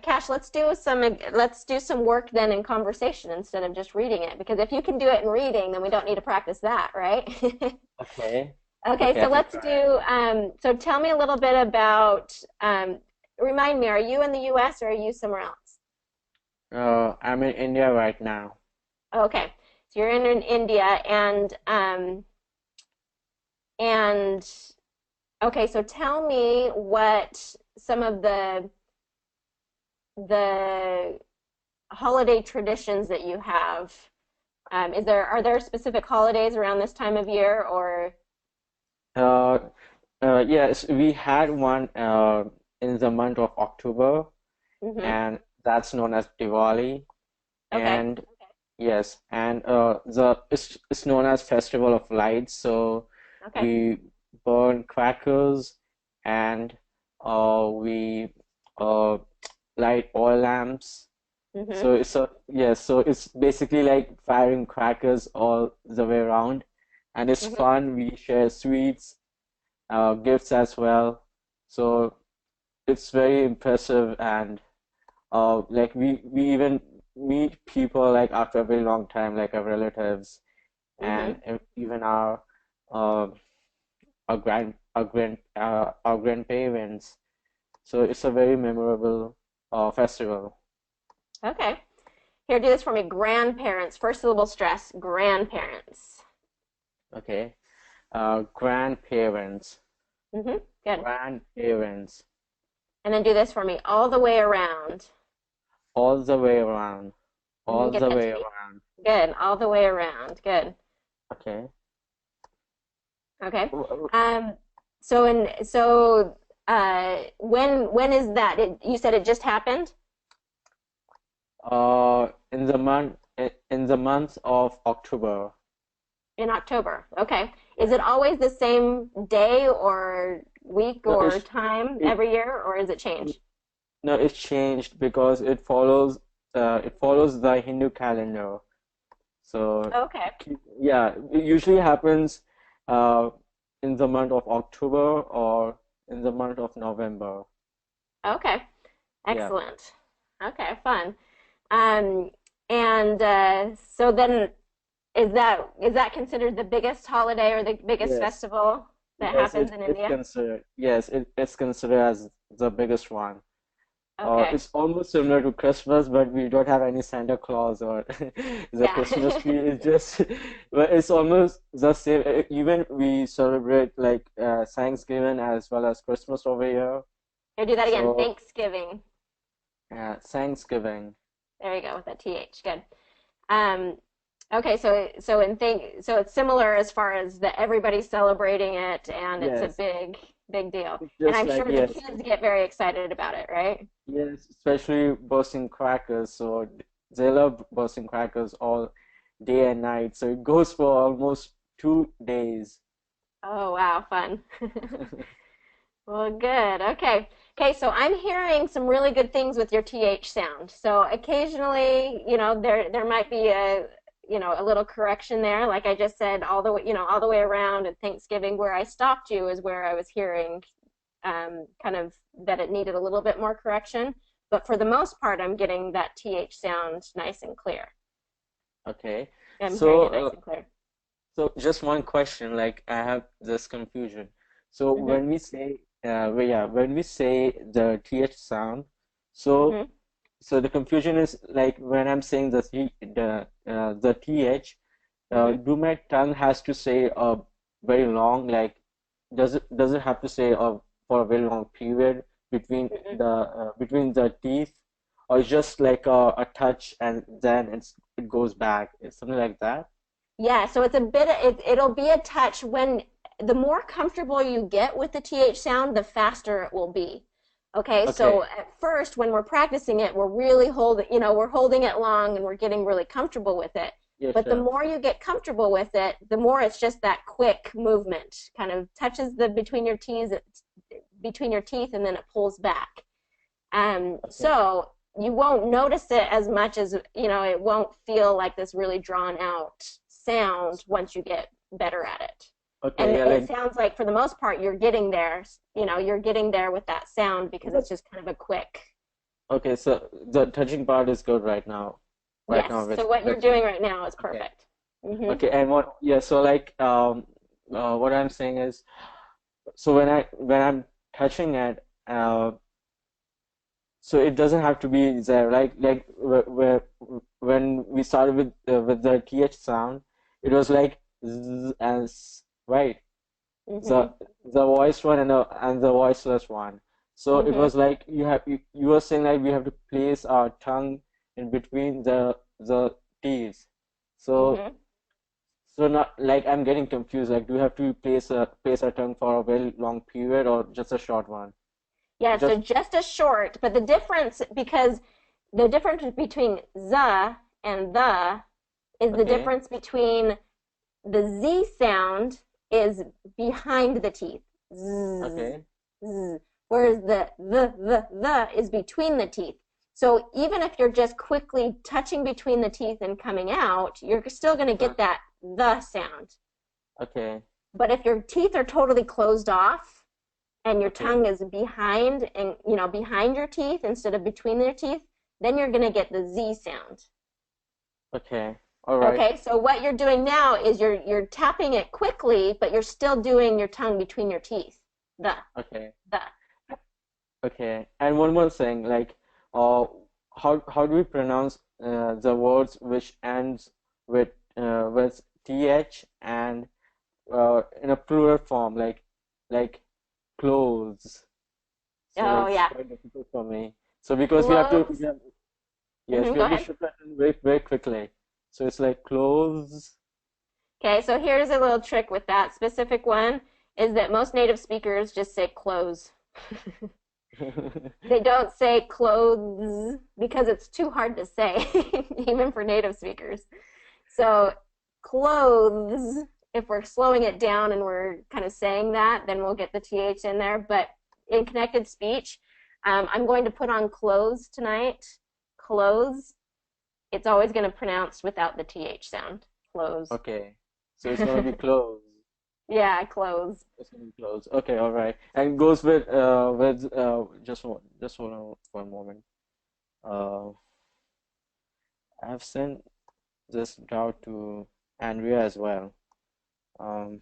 Cash, let's do some work then in conversation instead of just reading it. Because if you can do it in reading, then we don't need to practice that, right? Okay. Okay, Okay, so I can let's try. do, so tell me a little bit about, remind me, are you in the US or are you somewhere else? I'm in India right now. Okay, so you're in India and okay, so tell me what some of the holiday traditions that you have. Are there specific holidays around this time of year or? Uh, yes, we had one in the month of October, Mm-hmm. and that's known as Diwali. Okay. And yes, and it's known as Festival of Lights. So Okay. we burn crackers and we light oil lamps. Mm-hmm. So it's basically like firing crackers all the way around, and it's Mm-hmm. fun. We share sweets, gifts as well. So it's very impressive, and like we even meet people like after a very long time, like our relatives, Mm-hmm. and even uh, our grandparents. So it's a very memorable festival. Okay. Here, do this for me. Grandparents. First syllable stress. Grandparents. Okay. Grandparents. Mm-hmm. Good. Grandparents. And then do this for me. All the way around. All the way around. Mm-hmm. All Get the that to way me. around. Good. All the way around. Good. Okay. Okay. W- When is that? You said it just happened in the month of October. in October. Okay. Is it always the same day or week No, or time it every year, or is it change? no, it's changed because it follows the Hindu calendar. So Okay. yeah, it usually happens uh in the month of October or in the month of November. Okay. Yeah. Excellent. Okay. Fun. Um, and so then is that considered the biggest holiday or the biggest Yes. festival that Yes, happens in India? it's considered as the biggest one. Okay. It's almost similar to Christmas, but we don't have any Santa Claus or the Yeah. Christmas tree is just, but it's almost the same. Even we celebrate like Thanksgiving as well as Christmas over here. Here, do that again. So Thanksgiving. Thanksgiving. There you go with that th. Good. Um, okay, so it's similar as far as the everybody's celebrating it and it's a Yes, big deal. it's And just I'm like sure the yes, kids get very excited about it, right? yes, especially bursting crackers. So they love bursting crackers all day and night. So it goes for almost 2 days. Oh, wow, fun. Well, good. Okay. Okay, so I'm hearing some really good things with your th sound. So occasionally, there might be a little correction there. Like I just said, all the way around at Thanksgiving, where I stopped you is where I was hearing kind of that it needed a little bit more correction. But for the most part, I'm getting that th sound nice and clear. Okay. I'm hearing So it nice and clear. so just one question, like I have this confusion. So Hmm. when we say the th sound, so Hmm. so the confusion is like when I'm saying the th, Hmm. do my tongue has to say very long, like does it have to say for a very long period Hmm. between the teeth, or it's just like a touch and then it goes back, it's something like that? Yeah, so it's it'll be a touch when the more comfortable you get with the th sound, the faster it will be. Okay, so Okay. at first when we're practicing it, we're holding it long and we're getting really comfortable with it. Yeah, But the sure. more you get comfortable with it, the more it's just that quick movement, kind of touches the between your teeth and then it pulls back. Okay. So you won't notice it as much as, it won't feel like this really drawn out sound once you get better at it. And Okay, yeah, it like sounds like for the most part you're getting there with that sound because it's just kind of a quick. okay, so the touching part is good right now Yes. with So what you're with doing right now is okay. perfect. Hmm. Okay, and so like what I'm saying is, so when I'm touching it, so it doesn't have to be there. Like when we started with the th sound, it was like z as right, Hmm. the voiced one and the voiceless one. So it Hmm. was like you were saying like we have to place our tongue in between the teeth. So Hmm. so not like I'm getting confused. Like do we have to place our tongue for a very long period or just a short one? Yeah, so Just just a short, but the difference between the and the is the okay. difference between the Z sound is behind the teeth. Z, Okay. z. Whereas the is between the teeth. So even if you're just quickly touching between the teeth and coming out, you're still going to Uh, get that the sound. okay. But if your teeth are totally closed off and your Okay. tongue is behind your teeth instead of between your teeth, then you're going to get the Z sound. Okay. All right. Okay, so what you're doing now is you're tapping it quickly, but you're still doing your tongue between your teeth. The, Okay. the. Okay. And one more thing, like, uh, how do we pronounce the words which ends with th and in a plural form, like clothes. So Oh that's yeah, quite difficult for me. So because clothes. yes, Go we ahead. should learn very very quickly. So it's like clothes. Okay, so here's a little trick with that specific one is that most native speakers just say clothes. They don't say clothes because it's too hard to say, even for native speakers. So clothes, if we're slowing it down and we're kind of saying that, then we'll get the TH in there. But in connected speech, I'm going to put on clothes tonight. Clothes. It's always going to pronounce without the TH sound. Clothes. Okay. So it's gonna be clothes. Yeah, clothes. It's gonna be clothes. Okay, all right. And it goes with just one moment. Uh, I've sent this out to Andrea as well. Um,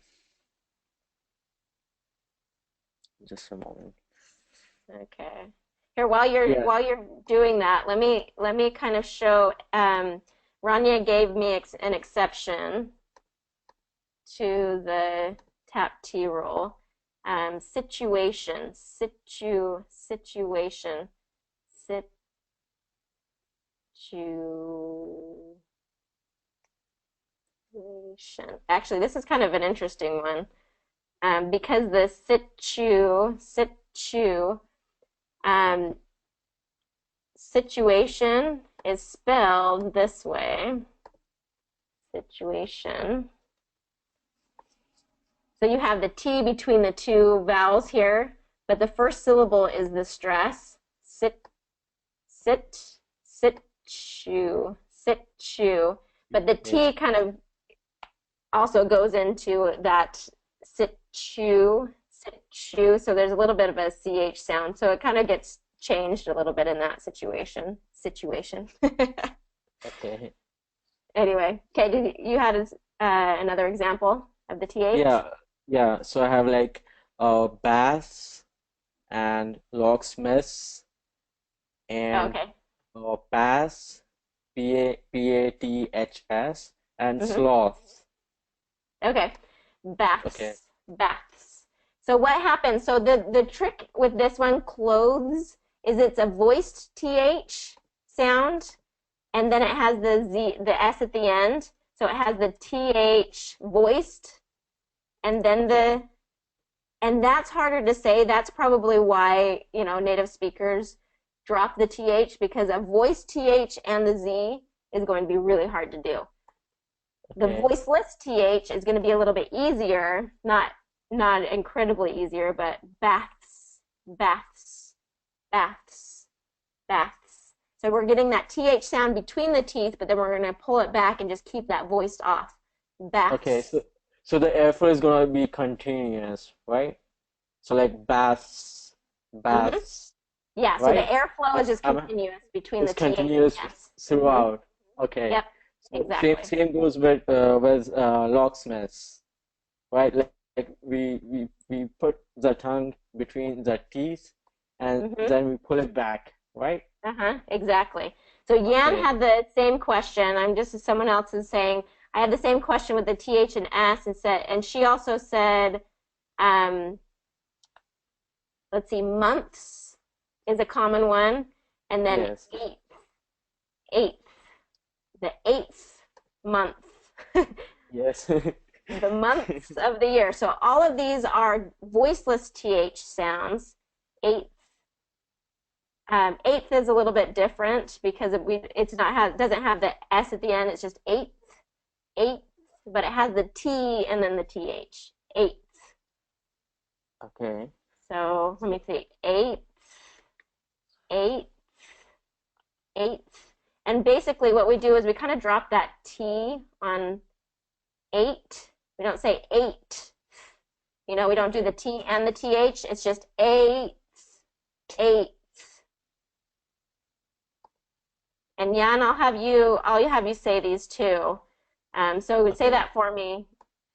just a moment. Okay. Here, while you're Yeah. while you're doing that, let me kind of show. Rania gave me an exception to the tap T rule. Situation, situation, situation. Actually, this is kind of an interesting one because the um, situation is spelled this way. Situation. So you have the T between the two vowels here, but the first syllable is the stress. Situ. But the Yes. T kind of also goes into that situ. So there's a little bit of a CH sound. So it kind of gets changed a little bit in that situation. Okay. Anyway, okay, you had another example of the TH? Yeah. Yeah. So I have like bass and locksmiths Oh, and okay. pass PATHS and Mm-hmm. sloth. Okay. Okay. Baths. So what happens? So the trick with this one, clothes, is it's a voiced TH sound, and then it has the S at the end. So it has the TH voiced, and then Okay. and that's harder to say. That's probably why, native speakers drop the TH because a voiced TH and the Z is going to be really hard to do. The Okay. voiceless TH is going to be a little bit easier, not incredibly easier, but baths, baths, baths, baths. So we're getting that TH sound between the teeth, but then we're going to pull it back and just keep that voiced off. Okay. Baths. So the airflow is gonna be continuous, right? So like Mm-hmm. baths, Yeah, so the right? airflow is just I'm continuous between It's the TH and continuous the S. Mm-hmm. throughout. Okay. Yep, So same exactly. same goes with locksmiths, right? Like we put the tongue between the teeth and Mm-hmm. then we pull it back, right? Uh-huh, exactly. So Yan Okay. had the same question. Someone else is saying, I had the same question with the TH and S and she also said, um, let's see, months is a common one, and then Yes. eighth, the eighth month, Yes. the months of the year. So all of these are voiceless TH sounds. Eighth. Eighth is a little bit different because doesn't have the S at the end. It's just eighth, but it has the T and then the TH. Eighth. Okay. So let me see. Eighth, eighth. And basically what we do is we kind of drop that T on eight. We don't say eight. We don't do the Okay. T and the TH. It's just eighth, eighth. And Jan, I'll have you say these too. So say that for me,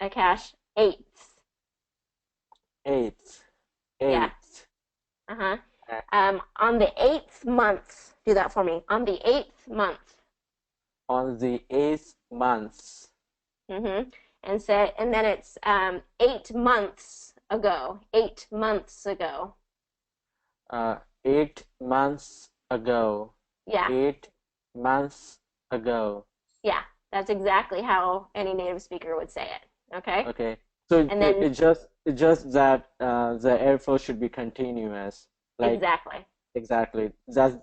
Akash. Eighth. Eighth. Yeah. Eighth. Uh-huh. On the 8th month. Do that for me. On the 8th month. On the 8th month. Mm-hmm. And then it's 8 months ago. 8 months ago. 8 months ago. Yeah. 8 months ago. Yeah, that's exactly how any native speaker would say it. Okay? Okay. So And then it just that the airflow should be continuous. Like exactly. exactly. That's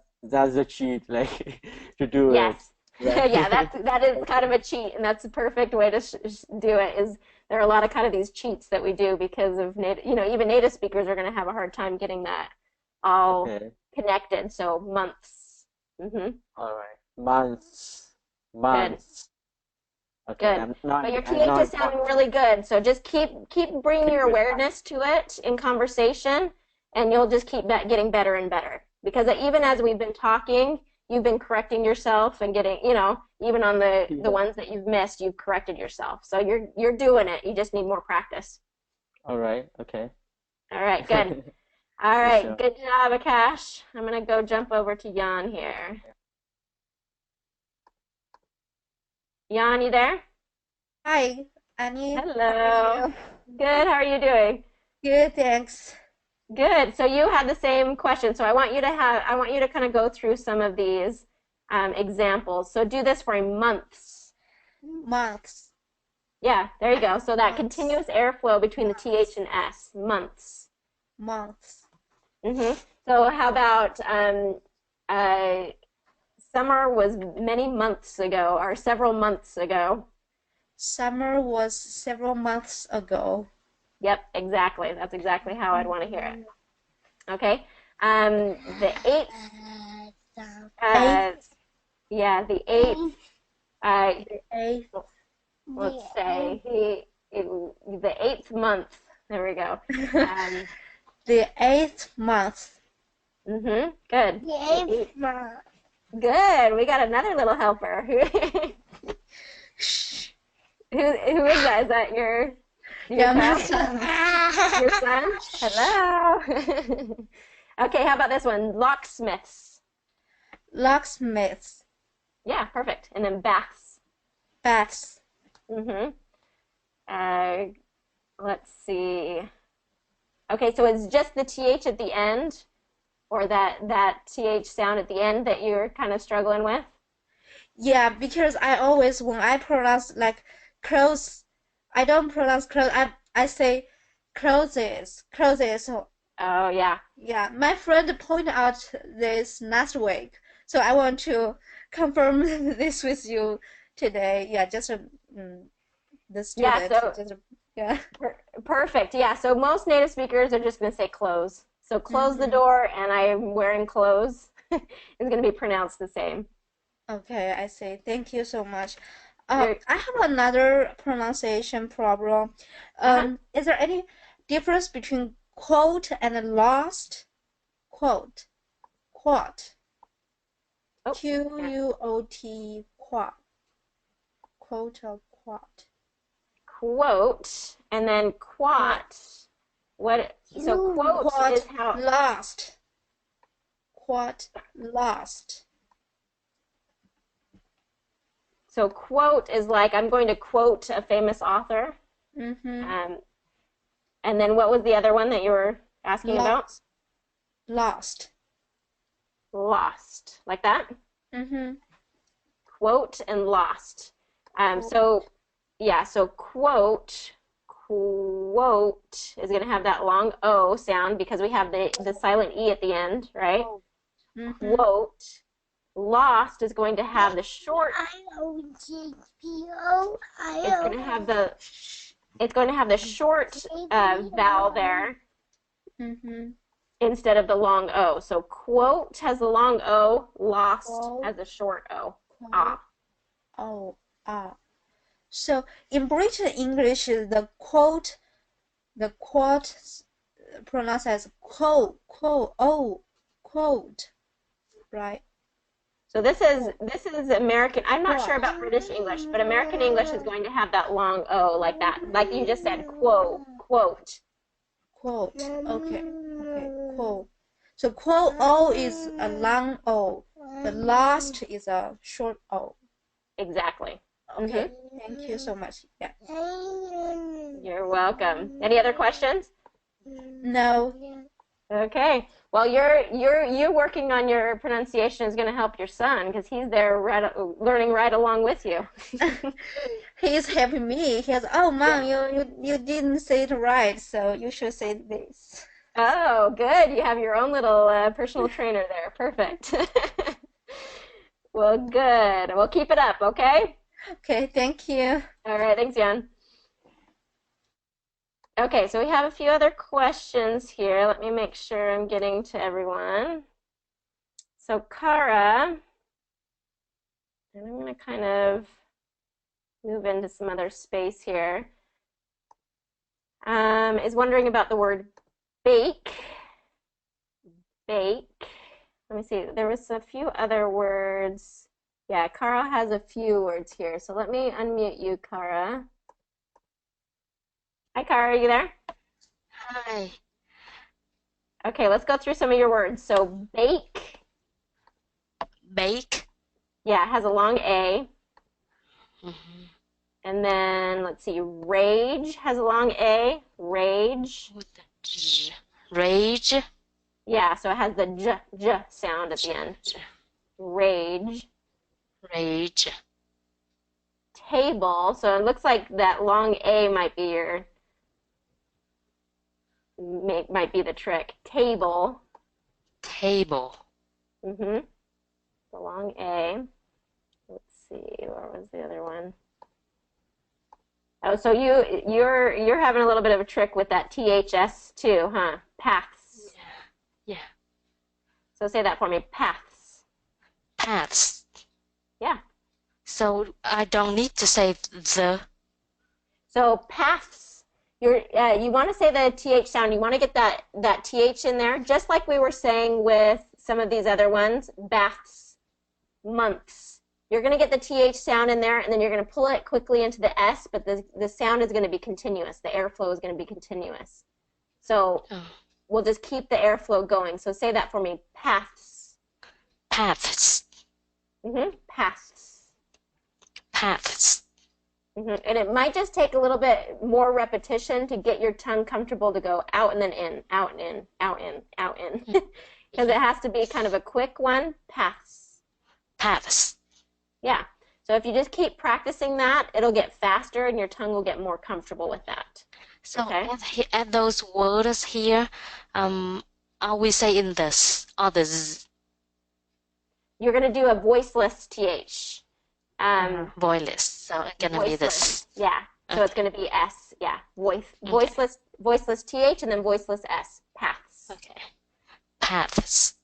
the cheat, like to do Yes. it. Right. Yeah, that is kind of a cheat, and that's the perfect way to do it. Is there are a lot of kind of these cheats that we do because of even native speakers are going to have a hard time getting that all Okay. connected. So months. All right. Months. Good. Months. Okay. Good. I'm But your I'm TH not is sounding really good. So just keep bringing your awareness to it in conversation, and you'll just keep getting better and better. Because even as we've been talking, you've been correcting yourself and getting, even on the Yeah. ones that you've missed, you've corrected yourself. So you're doing it. You just need more practice. All right. Okay. All right, good. All For right, sure. good job, Akash. I'm gonna go jump over to Jan here. Jan, you there? Hi, Annie. How Hello. are you? Good. How are you doing? Good, thanks. Good. So you had the same question. So I want you to kind of go through some of these examples. So do this for months. Months. Yeah, there you go. So that Months. continuous airflow between the TH and S. Months. Months. So how about summer was many months ago or several months ago? Summer was several months ago. Yep, exactly. That's exactly how I'd want to hear it. Okay. The eighth. Yeah, the eighth. The eighth. Let's say the 8th month. There we go. The 8th month. Good. The 8th month. Good. We got another little helper. Who is that? Is that your my child? Your son? Hello. Okay, how about this one? Locksmiths. Locksmiths. Yeah, perfect. And then baths. Baths. Let's see. Okay, so it's just the TH at the end, or that TH sound at the end that you're kind of struggling with? Yeah, because I always, when I pronounce like clothes, I don't pronounce clothes. I say clothes. So, Oh, yeah. yeah, my friend pointed out this last week, so I want to confirm this with you today. Yeah, just the student. Yeah. Perfect. Yeah, so most native speakers are just going to say close. So close the door and I'm wearing clothes is going to be pronounced the same. Okay, I see. Thank you so much. I have another pronunciation problem. Is there any difference between quote and lost? Quote. Quote. Q-U-O-T. Quote. Quote or quote. Quote and then quat. What? So quote is how lost. Quote lost. So quote is like I'm going to quote a famous author. And then what was the other one that you were asking about? Lost. Lost. Like that? Quote and lost. So yeah, so quote is going to have that long O sound because we have the silent E at the end, right? Quote. Lost is going to have the short. It's going to have the short vowel there instead of the long O. So quote has the long O, lost has the short O. Ah. Oh, ah. So in British English, the quote pronounced as quote, right? So this is American. I'm not sure about British English, but American English is going to have that long O like that. Like you just said, quote. Quote. Okay. Quote. So quote O is a long O. The lost is a short O. Exactly. Okay. Thank you so much. Yeah. You're welcome. Any other questions? No. Okay. Well, you working on your pronunciation is going to help your son because he's there learning right along with you. He's helping me. He says, "Oh, Mom, you didn't say it right, so you should say this." Oh, good. You have your own little personal trainer there. Perfect. Well, good. Well, keep it up, okay? Okay, thank you. All right. Thanks, Jan. Okay, so we have a few other questions here. Let me make sure I'm getting to everyone. So Kara, and I'm going to kind of move into some other space here, is wondering about the word bake. Bake. Let me see. There was a few other words. Yeah, Kara has a few words here. So let me unmute you, Kara. Hi, Kara, are you there? Hi. Okay, let's go through some of your words. So bake. Bake. Yeah, it has a long A. Mm-hmm. And then, let's see, rage has a long A. Rage. Rage. Yeah, so it has the j sound at the end. Rage. Rage. Table. So it looks like that long A might be the trick. Table. Table. The long A. Let's see, where was the other one? Oh, so you're having a little bit of a trick with that THS too, huh? Paths. Yeah. So say that for me. Paths. Paths. Yeah. So I don't need to say the. So paths. You want to say the TH sound. You want to get that TH in there, just like we were saying with some of these other ones. Baths, months. You're going to get the TH sound in there, and then you're going to pull it quickly into the S, but the sound is going to be continuous. The airflow is going to be continuous. So we'll just keep the airflow going. So say that for me. Paths. Paths. Paths. Paths. And it might just take a little bit more repetition to get your tongue comfortable to go out and then in, out and in, out in, out in. Because it has to be kind of a quick one. Paths. Paths. Yeah. So if you just keep practicing that, it'll get faster and your tongue will get more comfortable with that. So okay? add those words here. Are we saying this or the z? You're going to do a voiceless TH. Voiceless. So it's going to be this. Yeah. So it's going to be S. Yeah. Voiceless TH and then voiceless S. Paths. Okay. Paths.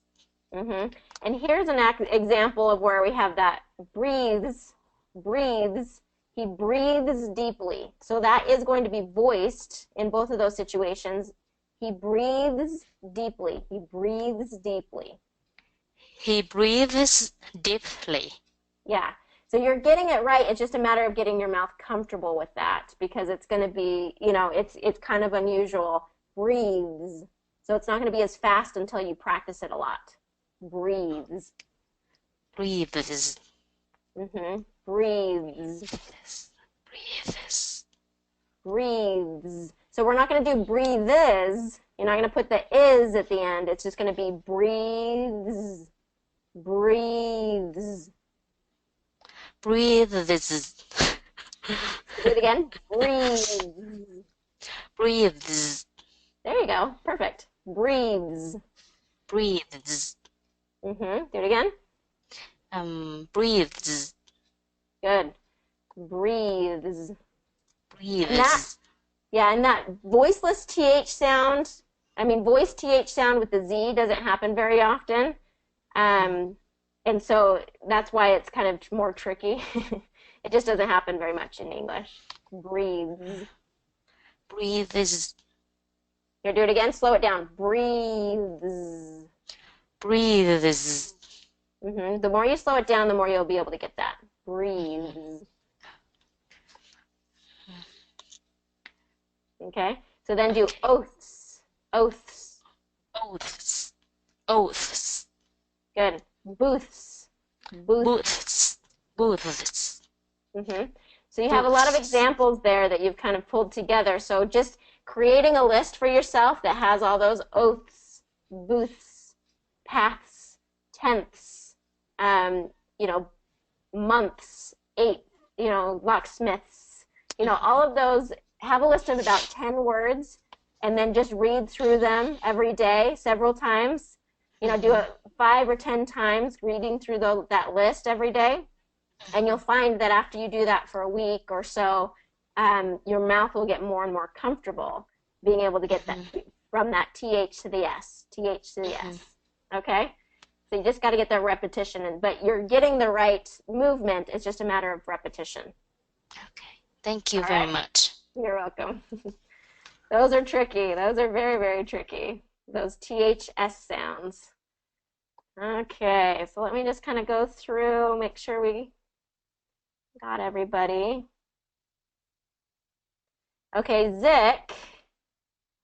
And here's an example of where we have that breathes. He breathes deeply. So that is going to be voiced in both of those situations. He breathes deeply. He breathes deeply. He breathes deeply. Yeah. So you're getting it right. It's just a matter of getting your mouth comfortable with that because it's going to be, it's kind of unusual. Breathes. So it's not going to be as fast until you practice it a lot. Breathes. Breathes. Breathes. Breathes. Breathes. So we're not going to do breathes. You're not going to put the is at the end. It's just going to be breathes. Breathes. Breathes. Do it again. Breathes. Breathes. There you go. Perfect. Breathes. Breathes. Do it again. Breathes. Good. Breathes. Breathes. And that voiceless TH sound, voice TH sound with the Z doesn't happen very often. And so that's why it's kind of more tricky. It just doesn't happen very much in English. Breathes. Breathes. Here, do it again. Slow it down. Breathes. Breathes. The more you slow it down, the more you'll be able to get that. Breathe. Okay, so then do oaths. Oaths. Oaths. Oaths. Good. Booths. Booths. Booths. So you have a lot of examples there that you've kind of pulled together. So just creating a list for yourself that has all those oaths, booths, paths, tenths, months, eighths, locksmiths, all of those. Have a list of about 10 words and then just read through them every day several times. Do it 5 or 10 times, reading through that list every day. And you'll find that after you do that for a week or so, your mouth will get more and more comfortable being able to get that from that TH to the S, TH to the S. Okay? So you just got to get that repetition, but you're getting the right movement. It's just a matter of repetition. Okay. Thank you very much. You're welcome. Those are tricky. Those are very, very tricky. Those THS sounds. Okay, so let me just kind of go through, make sure we got everybody. Okay, Zik,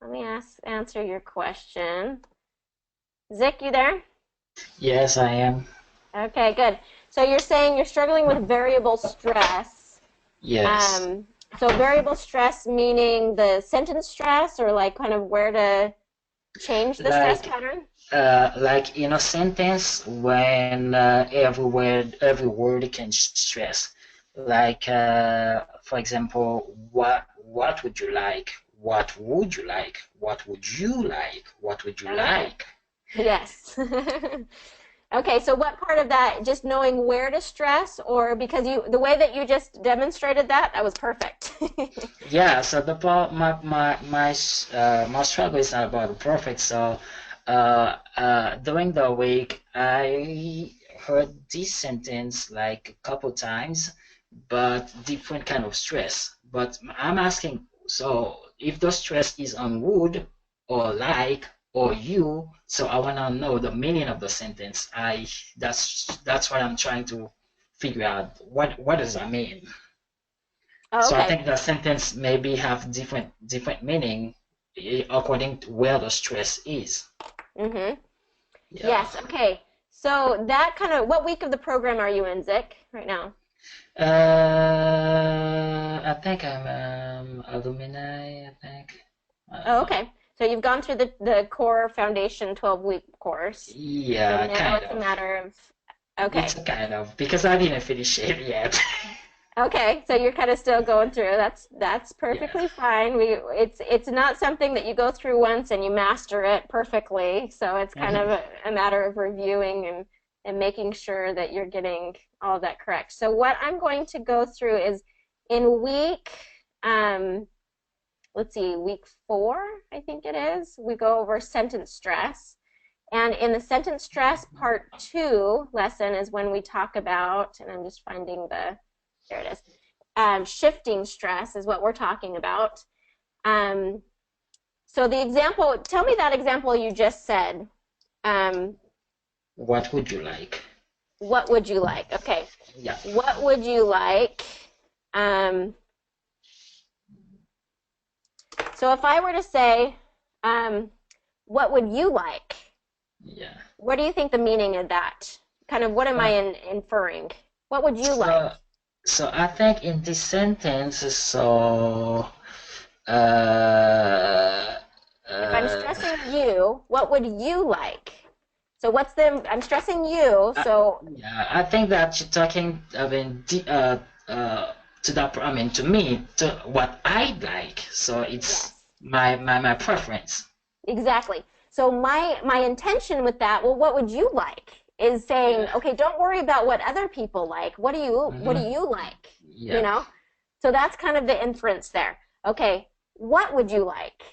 let me answer your question. Zik, you there? Yes, I am. Okay, good. So you're saying you're struggling with variable stress. Yes. So variable stress meaning the sentence stress, or like kind of where to change the stress pattern? Like in a sentence when every word can stress. Like for example, what would you like? What would you like? What would you like? What would you like? Yes. Okay, so what part of that, just knowing where to stress, or because the way that you just demonstrated that was perfect. Yeah, so the part my struggle is not about the perfect. So during the week I heard this sentence like a couple times, but different kind of stress. But I'm asking, so if the stress is on would or like or you, so I want to know the meaning of the sentence. That's what I'm trying to figure out. What does that mean? Oh, okay. So I think the sentence maybe have different meaning according to where the stress is. Yeah. Yes. Okay. So that kind of, what week of the program are you in, Zik, right now? I think I'm alumni. I think. Oh, okay. So you've gone through the core foundation 12-week course. Yeah, and now it's a matter of, okay. It's kind of, because I didn't finish it yet. Okay, so you're kind of still going through. That's perfectly fine. It's not something that you go through once and you master it perfectly. So it's kind of a matter of reviewing and making sure that you're getting all of that correct. So what I'm going to go through is in week, let's see, week 4, I think it is, we go over sentence stress. And in the sentence stress part 2 lesson is when we talk about, and I'm just finding there it is, shifting stress is what we're talking about. So the example, tell me that example you just said. What would you like? What would you like? Okay. Yeah. What would you like? So if I were to say, what would you like? Yeah. What do you think the meaning of that? Kind of what am I inferring? What would you like? So I think in this sentence, so if I'm stressing you, what would you like? So I'm stressing you, so yeah, I think that you're talking, to me, to what I'd like. So it's my preference. Exactly. So my intention with that, well, what would you like? Is saying, okay, don't worry about what other people like. What do you like? Yeah. You know? So that's kind of the inference there. Okay, what would you like?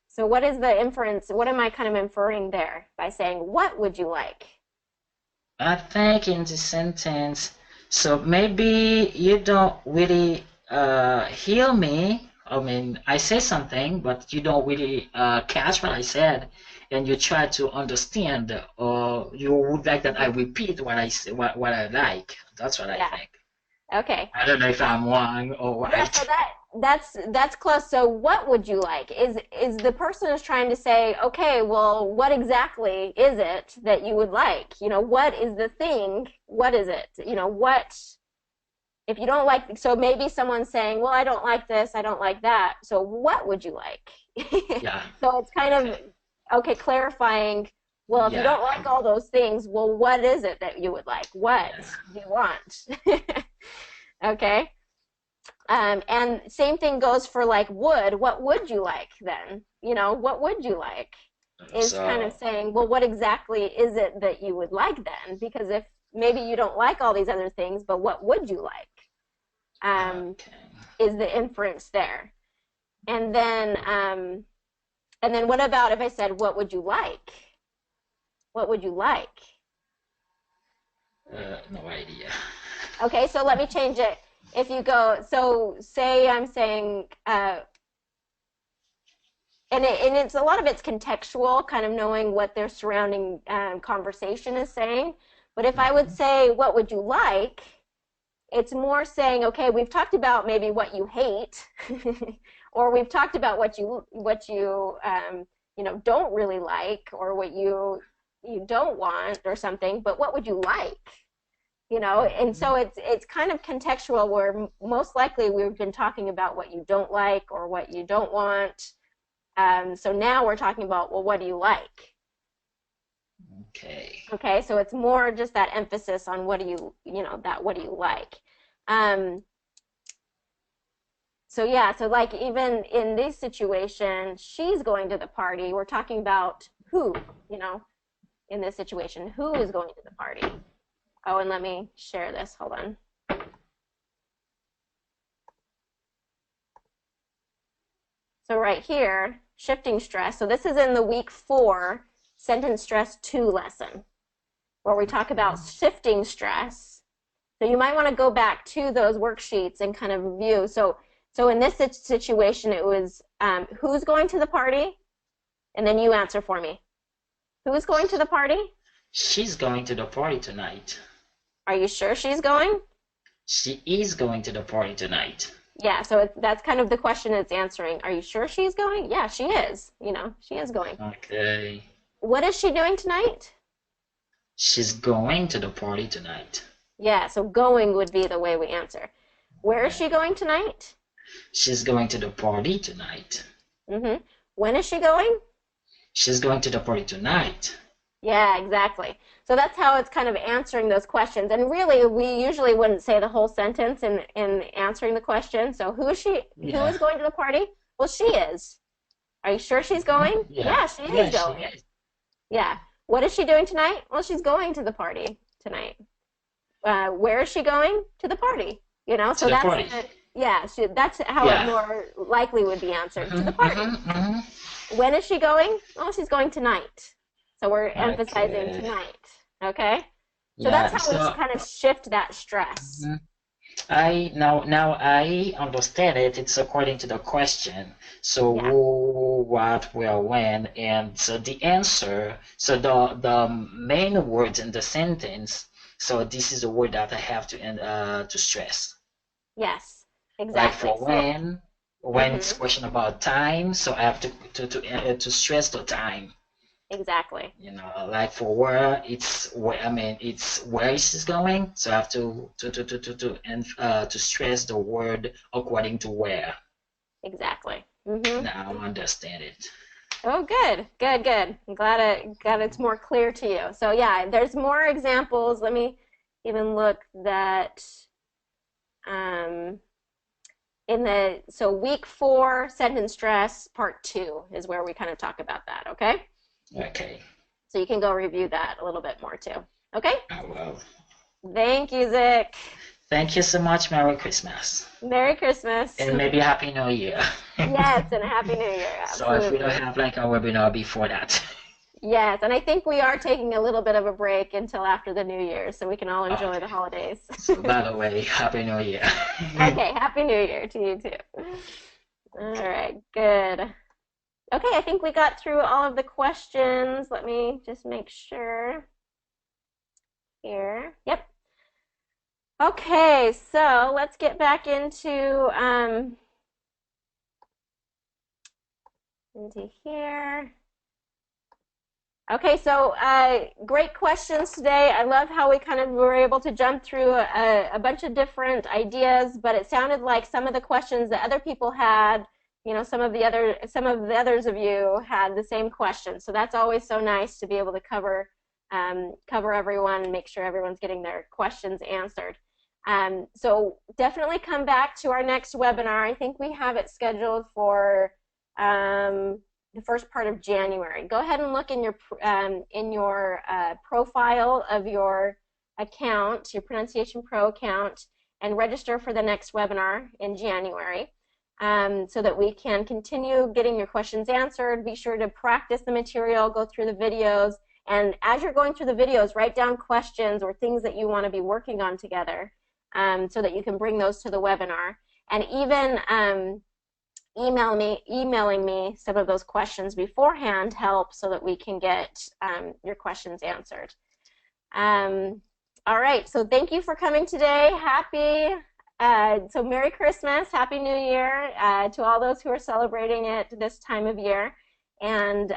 So what is the inference? What am I kind of inferring there by saying, what would you like? I think in the sentence, so maybe you don't really hear me. I mean, I say something, but you don't really catch what I said. and you try to understand, or you would like that I repeat what I say, what I like. That's what I think. Okay. I don't know if I'm wrong or right. Yeah, so that's close. So what would you like? Is the person is trying to say, okay, well, what exactly is it that you would like? You know, what is the thing? What is it? You know, what if you don't like, so maybe someone's saying, well, I don't like this, I don't like that. So what would you like? Yeah. So it's kind of, okay, clarifying, well, if you don't like all those things, well, what is it that you would like? What do you want? Okay. And same thing goes for like would. What would you like then? You know, what would you like? Is kind of saying, well, what exactly is it that you would like then? Because if maybe you don't like all these other things, but what would you like? Is the inference there. And then what about if I said, what would you like? What would you like? No idea. Okay, so let me change it. If you go, so say I'm saying, and it's a lot of it's contextual, kind of knowing what their surrounding conversation is saying. But if I would say, what would you like? It's more saying, okay, we've talked about maybe what you hate, or we've talked about what you you know, don't really like, or what you don't want, or something. But what would you like? You know, and so it's kind of contextual, where most likely we've been talking about what you don't like or what you don't want. So now we're talking about, well, what do you like? Okay. Okay, so it's more just that emphasis on what do you like. So yeah, so like even in this situation, she's going to the party. We're talking about who, you know, in this situation, who is going to the party? Oh, and let me share this. Hold on. So right here, shifting stress. So this is in the week 4 sentence stress 2 lesson, where we talk about shifting stress. So you might want to go back to those worksheets and kind of review. So in this situation, it was who's going to the party? And then you answer for me. Who's going to the party? She's going to the party tonight. Are you sure she's going? She is going to the party tonight. Yeah, so that's kind of the question it's answering. Are you sure she's going? Yeah, she is. You know, she is going. Okay. What is she doing tonight? She's going to the party tonight. Yeah, so going would be the way we answer. Where is she going tonight? She's going to the party tonight. Mm-hmm. When is she going? She's going to the party tonight. Yeah, exactly. So that's how it's kind of answering those questions. And really, we usually wouldn't say the whole sentence in answering the question. So who is she? Yeah. Who is going to the party? Well, she is. Are you sure she's going? Yeah, she is going. She is. Yeah. What is she doing tonight? Well, she's going to the party tonight. Where is she going? To the party. You know, so that's that's how it more likely would be answered. To the party. When is she going? Well, she's going tonight. So we're emphasizing tonight. Okay? So that's how we kind of shift that stress. I now I understand it. It's according to the question. So who, what, where, when, and so the answer. So the main words in the sentence. So this is a word that I have to stress. Yes, exactly. Like for when it's question about time. So I have to stress the time. Exactly. You know, like for where it's where she's going. So I have to stress the word according to where. Exactly. Now I understand it. Oh, good. I'm glad it's more clear to you. So yeah, there's more examples. Let me even look that so week 4 sentence stress part 2 is where we kind of talk about that. Okay. Okay. So you can go review that a little bit more too. Okay? I will. Thank you, Zick. Thank you so much. Merry Christmas. Merry Christmas. And maybe Happy New Year. Yes, and Happy New Year. Absolutely. So if we don't have like a webinar before that. Yes, and I think we are taking a little bit of a break until after the New Year, so we can all enjoy the holidays. So by the way, Happy New Year. Okay, Happy New Year to you too. All right, good. Okay, I think we got through all of the questions. Let me just make sure here. Yep. Okay, so let's get back into here. Okay, so great questions today. I love how we kind of were able to jump through a bunch of different ideas, but it sounded like some of the questions that other people had, you know, some of the others of you had the same questions. So that's always so nice to be able to cover everyone and make sure everyone's getting their questions answered. So definitely come back to our next webinar. I think we have it scheduled for the first part of January. Go ahead and look in your profile of your account, your Pronunciation Pro account, and register for the next webinar in January, so that we can continue getting your questions answered. Be sure to practice the material, go through the videos, and as you're going through the videos, write down questions or things that you want to be working on together, so that you can bring those to the webinar. And even emailing me some of those questions beforehand help so that we can get your questions answered. All right, so thank you for coming today. So Merry Christmas, Happy New Year to all those who are celebrating it this time of year, and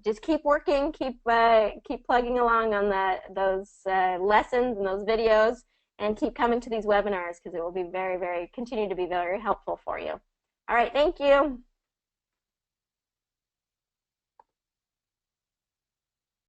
just keep working, keep plugging along on those lessons and those videos. And keep coming to these webinars because it will be continue to be very helpful for you. All right, thank you.